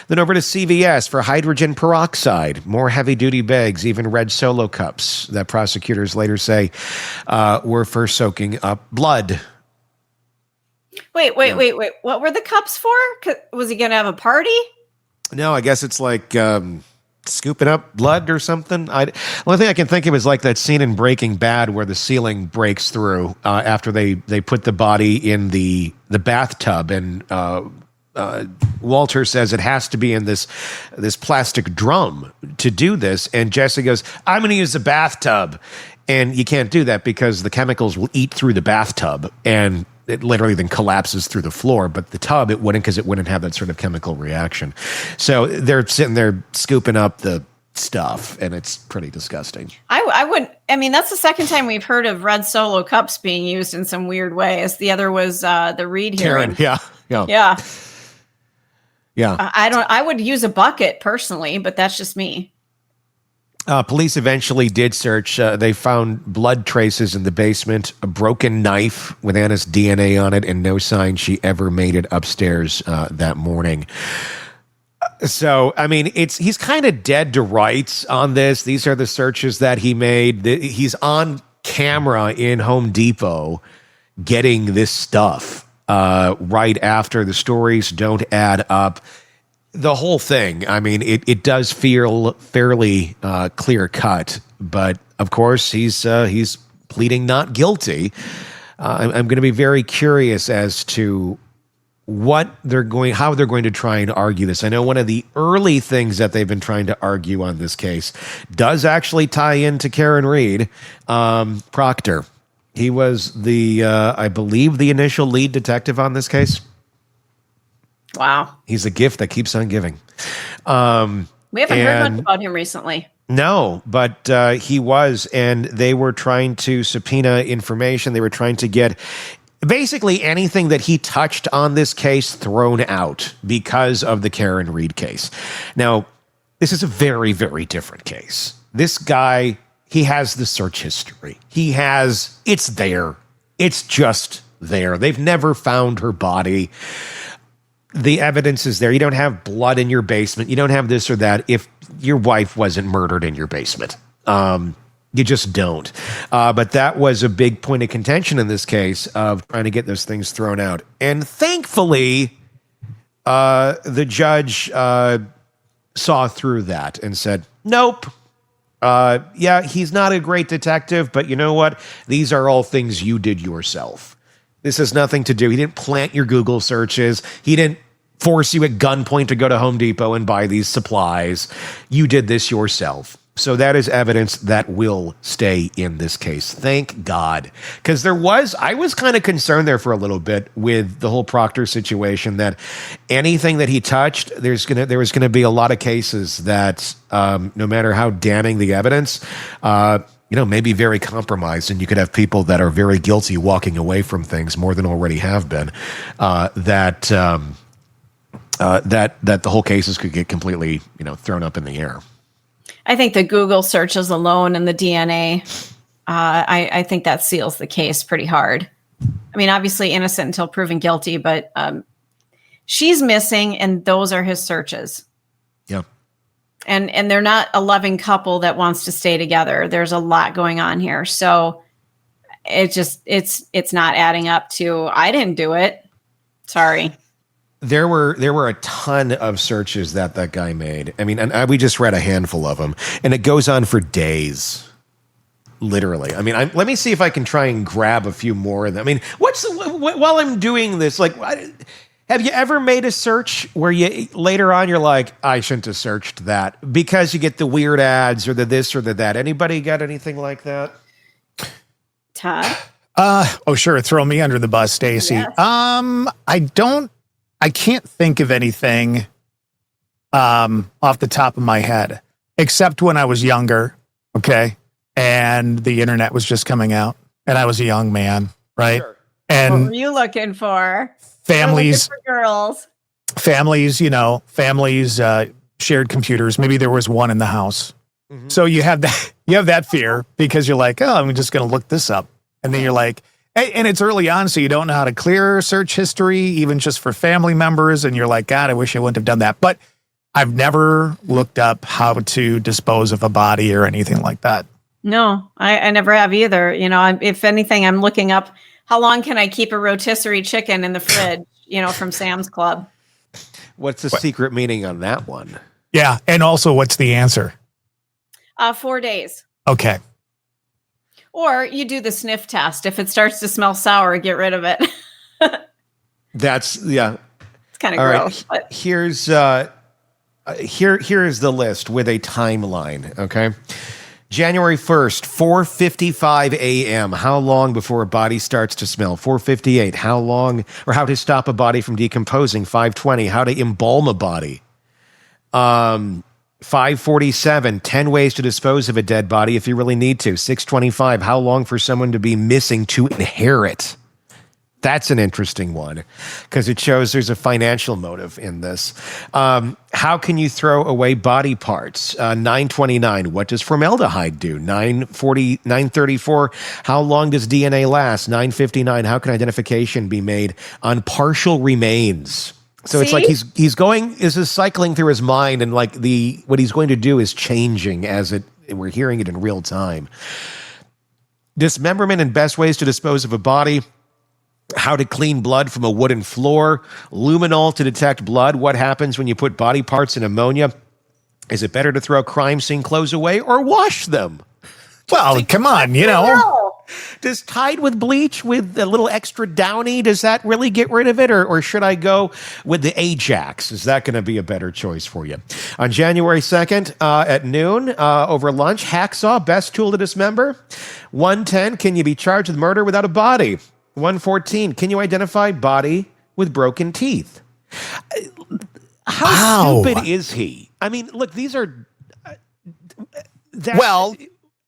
Then over to CVS for hydrogen peroxide, more heavy-duty bags, even red Solo cups that prosecutors later say were for soaking up blood. Wait. What were the cups for? Was he going to have a party? No, I guess it's like scooping up blood or something. The only thing I can think of is like that scene in Breaking Bad where the ceiling breaks through after they put the body in the bathtub, and Walter says it has to be in this plastic drum to do this, and Jesse goes, I'm going to use the bathtub, and you can't do that because the chemicals will eat through the bathtub, and it literally then collapses through the floor, but the tub, it wouldn't, because it wouldn't have that sort of chemical reaction. So they're sitting there scooping up the stuff, and it's pretty disgusting. I mean, that's the second time we've heard of red Solo cups being used in some weird ways. The other was the Reed hearing. Yeah. I would use a bucket personally, but that's just me. Police eventually did search. They found blood traces in the basement, a broken knife with Anna's DNA on it, and no sign she ever made it upstairs that morning. So, I mean, he's kind of dead to rights on this. These are the searches that he made. He's on camera in Home Depot getting this stuff right after. The stories don't add up. The whole thing, I mean, it does feel fairly clear cut, but of course he's pleading not guilty. I'm going to be very curious as to how they're going to try and argue this. I know one of the early things that they've been trying to argue on this case does actually tie into Karen Reed, Proctor. He was I believe, the initial lead detective on this case. Wow. He's a gift that keeps on giving. We haven't heard much about him recently. No, but he was, and they were trying to subpoena information. They were trying to get basically anything that he touched on this case thrown out because of the Karen Reed case. Now, this is a very, very different case. This guy, he has the search history. It's there. It's just there. They've never found her body. The evidence is there. You don't have blood in your basement. You don't have this or that if your wife wasn't murdered in your basement. You just don't. But that was a big point of contention in this case of trying to get those things thrown out. And thankfully, the judge saw through that and said, nope. Yeah, he's not a great detective, but you know what? These are all things you did yourself. This has nothing to do. He didn't plant your Google searches. He didn't force you at gunpoint to go to Home Depot and buy these supplies. You did this yourself. So that is evidence that will stay in this case. Thank God. Because I was kind of concerned there for a little bit with the whole Proctor situation, that anything that he touched, there was going to be a lot of cases that no matter how damning the evidence, may be very compromised, and you could have people that are very guilty walking away from things more than already have been, that the whole cases could get completely, thrown up in the air. I think the Google searches alone and the DNA, I think that seals the case pretty hard. I mean, obviously innocent until proven guilty, but she's missing, and those are his searches. Yeah. And they're not a loving couple that wants to stay together. There's a lot going on here. So it's not adding up to, I didn't do it. Sorry. There were a ton of searches that guy made. I mean, and we just read a handful of them, and it goes on for days, literally. I mean, let me see if I can try and grab a few more of them. I mean, while I'm doing this, like, have you ever made a search where you later on you're like, I shouldn't have searched that, because you get the weird ads or the this or the that? Anybody got anything like that? Todd? Oh, sure. Throw me under the bus, Stacy. Yes. I can't think of anything off the top of my head, except when I was younger, okay? And the internet was just coming out, and I was a young man, right? Sure. And What were you looking for? families, We're looking for girls. families shared computers. Maybe there was one in the house. Mm-hmm. So you have that fear because you're like, oh, I'm just going to look this up. And then you're like, hey, and it's early on, so you don't know how to clear search history, even just for family members. And you're like, God, I wish I wouldn't have done that. But I've never looked up how to dispose of a body or anything like that. No, I never have either. You know, if anything, I'm looking up how long can I keep a rotisserie chicken in the fridge, from Sam's Club. What's the secret meaning on that one? Yeah. And also, what's the answer? 4 days. Okay. Or you do the sniff test. If it starts to smell sour, get rid of it. That's, yeah. It's kind of All gross. right. But Here's the list with a timeline, okay? January 1st, 4:55 a.m. How long before a body starts to smell? 4:58. How long, or how to stop a body from decomposing? 5:20. How to embalm a body? 5:47. 10 ways to dispose of a dead body if you really need to. 6:25. How long for someone to be missing to inherit? That's an interesting one because it shows there's a financial motive in this. How can you throw away body parts? 9:29. What does formaldehyde do? 9:34. How long does DNA last? 9:59. How can identification be made on partial remains? So it's like this is cycling through his mind, and like what he's going to do is changing as we're hearing it in real time. Dismemberment and best ways to dispose of a body. How to clean blood from a wooden floor. Luminol to detect blood. What happens when you put body parts in ammonia? Is it better to throw crime scene clothes away or wash them? Well, come on, Does Tide with bleach with a little extra Downy, does that really get rid of it? Or should I go with the Ajax? Is that going to be a better choice for you? On January 2nd at noon, over lunch, hacksaw, best tool to dismember. 1:10, can you be charged with murder without a body? 1:14, can you identify body with broken teeth? How stupid is he? I mean, look, these are...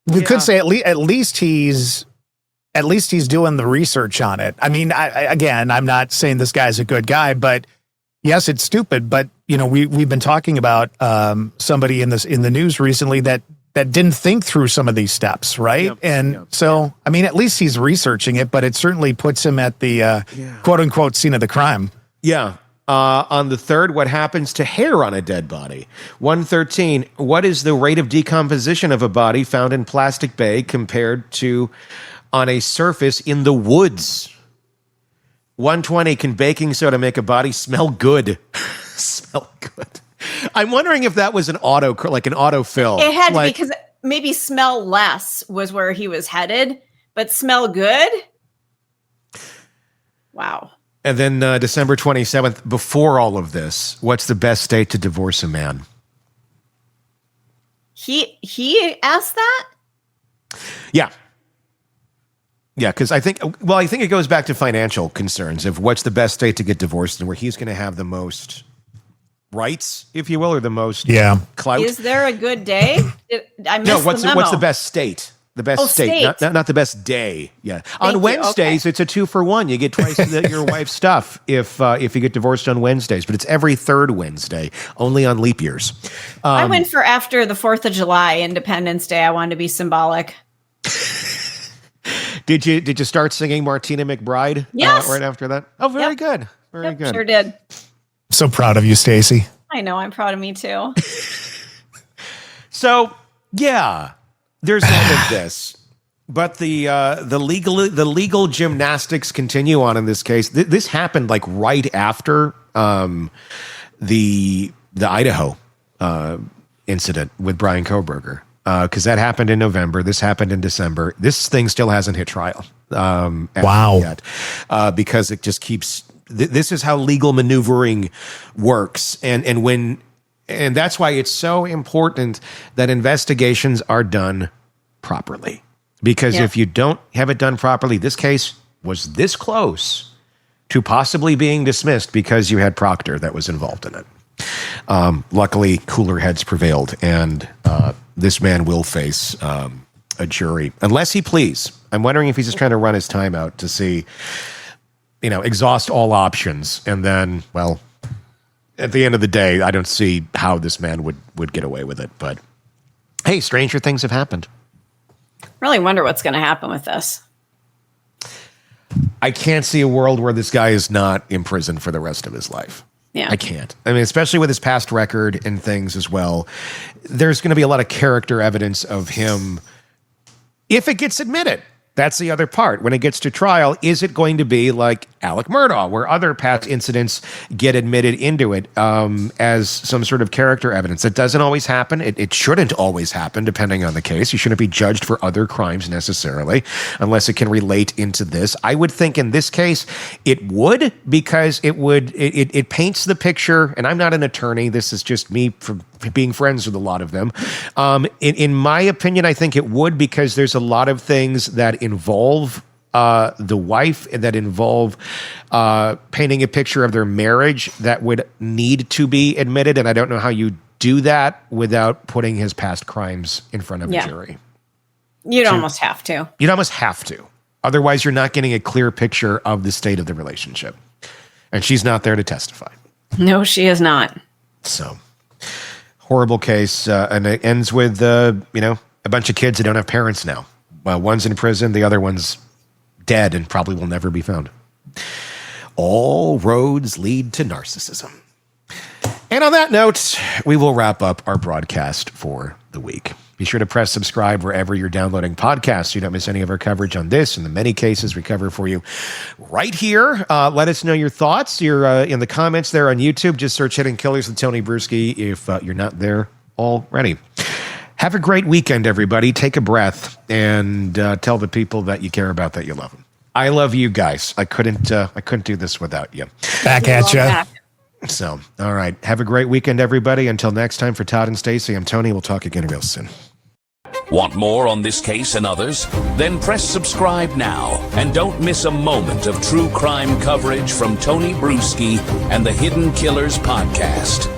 we could say at least he's doing the research on it. I mean, I'm not saying this guy's a good guy, but yes, it's stupid. But we've been talking about somebody in the news recently that didn't think through some of these steps, right? So, I mean, at least he's researching it, but it certainly puts him at the quote unquote scene of the crime. Yeah. On the 3rd, what happens to hair on a dead body? 1:13, what is the rate of decomposition of a body found in plastic bag compared to on a surface in the woods? 1:20, can baking soda make a body smell good? Smell good. I'm wondering if that was an autofill. it had to be, because maybe smell less was where he was headed, but smell good? Wow. And then December 27th, before all of this, what's the best state to divorce a man? He asked that? Yeah. Yeah, because I think it goes back to financial concerns of what's the best state to get divorced and where he's going to have the most rights, if you will, or the most clout. Is there a good day? I missed No, the memo. what's the best state? The best state, not the best day. Yeah, on Wednesdays it's a 2-for-1. You get twice your wife's stuff if you get divorced on Wednesdays, but it's every 3rd Wednesday, only on leap years. I went for after the 4th of July, Independence Day. I wanted to be symbolic. Did you start singing Martina McBride? Yes. Right after that. Oh, very good. Very good. Sure did. so proud of you, Stacy. I know. I'm proud of me too. So, yeah, there's none of this. But the legal gymnastics continue on in this case. This happened like right after the Idaho incident with Brian Kohberger, because that happened in November. This happened in December. This thing still hasn't hit trial. Wow! Yet, because it just keeps. This is how legal maneuvering works, and that's why it's so important that investigations are done properly. Because if you don't have it done properly, this case was this close to possibly being dismissed because you had Proctor that was involved in it. Luckily, cooler heads prevailed, and this man will face a jury, unless he pleads. I'm wondering if he's just trying to run his time out to see, exhaust all options, and then, well, at the end of the day, I don't see how this man would get away with it. But hey, stranger things have happened. Really wonder what's going to happen with this. I can't see a world where this guy is not in prison for the rest of his life. Yeah. I can't. I mean, especially with his past record and things as well. There's going to be a lot of character evidence of him if it gets admitted. That's the other part. When it gets to trial, is it going to be like Alec Murdaugh, where other past incidents get admitted into it as some sort of character evidence? It doesn't always happen. It shouldn't always happen, depending on the case. You shouldn't be judged for other crimes necessarily, unless it can relate into this. I would think in this case, it would, because it paints the picture, and I'm not an attorney. This is just me from being friends with a lot of them. In my opinion, I think it would, because there's a lot of things that involve the wife, that involve painting a picture of their marriage that would need to be admitted. And I don't know how you do that without putting his past crimes in front of a jury. You'd almost have to. You'd almost have to. Otherwise, you're not getting a clear picture of the state of the relationship. And she's not there to testify. No, she is not. So, horrible case. And it ends with, a bunch of kids that don't have parents now. One's in prison, the other one's dead and probably will never be found. All roads lead to narcissism. And on that note, we will wrap up our broadcast for the week. Be sure to press subscribe wherever you're downloading podcasts so you don't miss any of our coverage on this and the many cases we cover for you right here. Let us know your thoughts. You're in the comments there on YouTube. Just search Hidden Killers with Tony Bruschi if you're not there already. Have a great weekend, everybody. Take a breath and tell the people that you care about that you love them. I love you guys. I couldn't do this without you. Back at you. So, all right. Have a great weekend, everybody. Until next time, for Todd and Stacy, I'm Tony. We'll talk again real soon. Want more on this case and others? Then press subscribe now and don't miss a moment of true crime coverage from Tony Bruschi and the Hidden Killers podcast.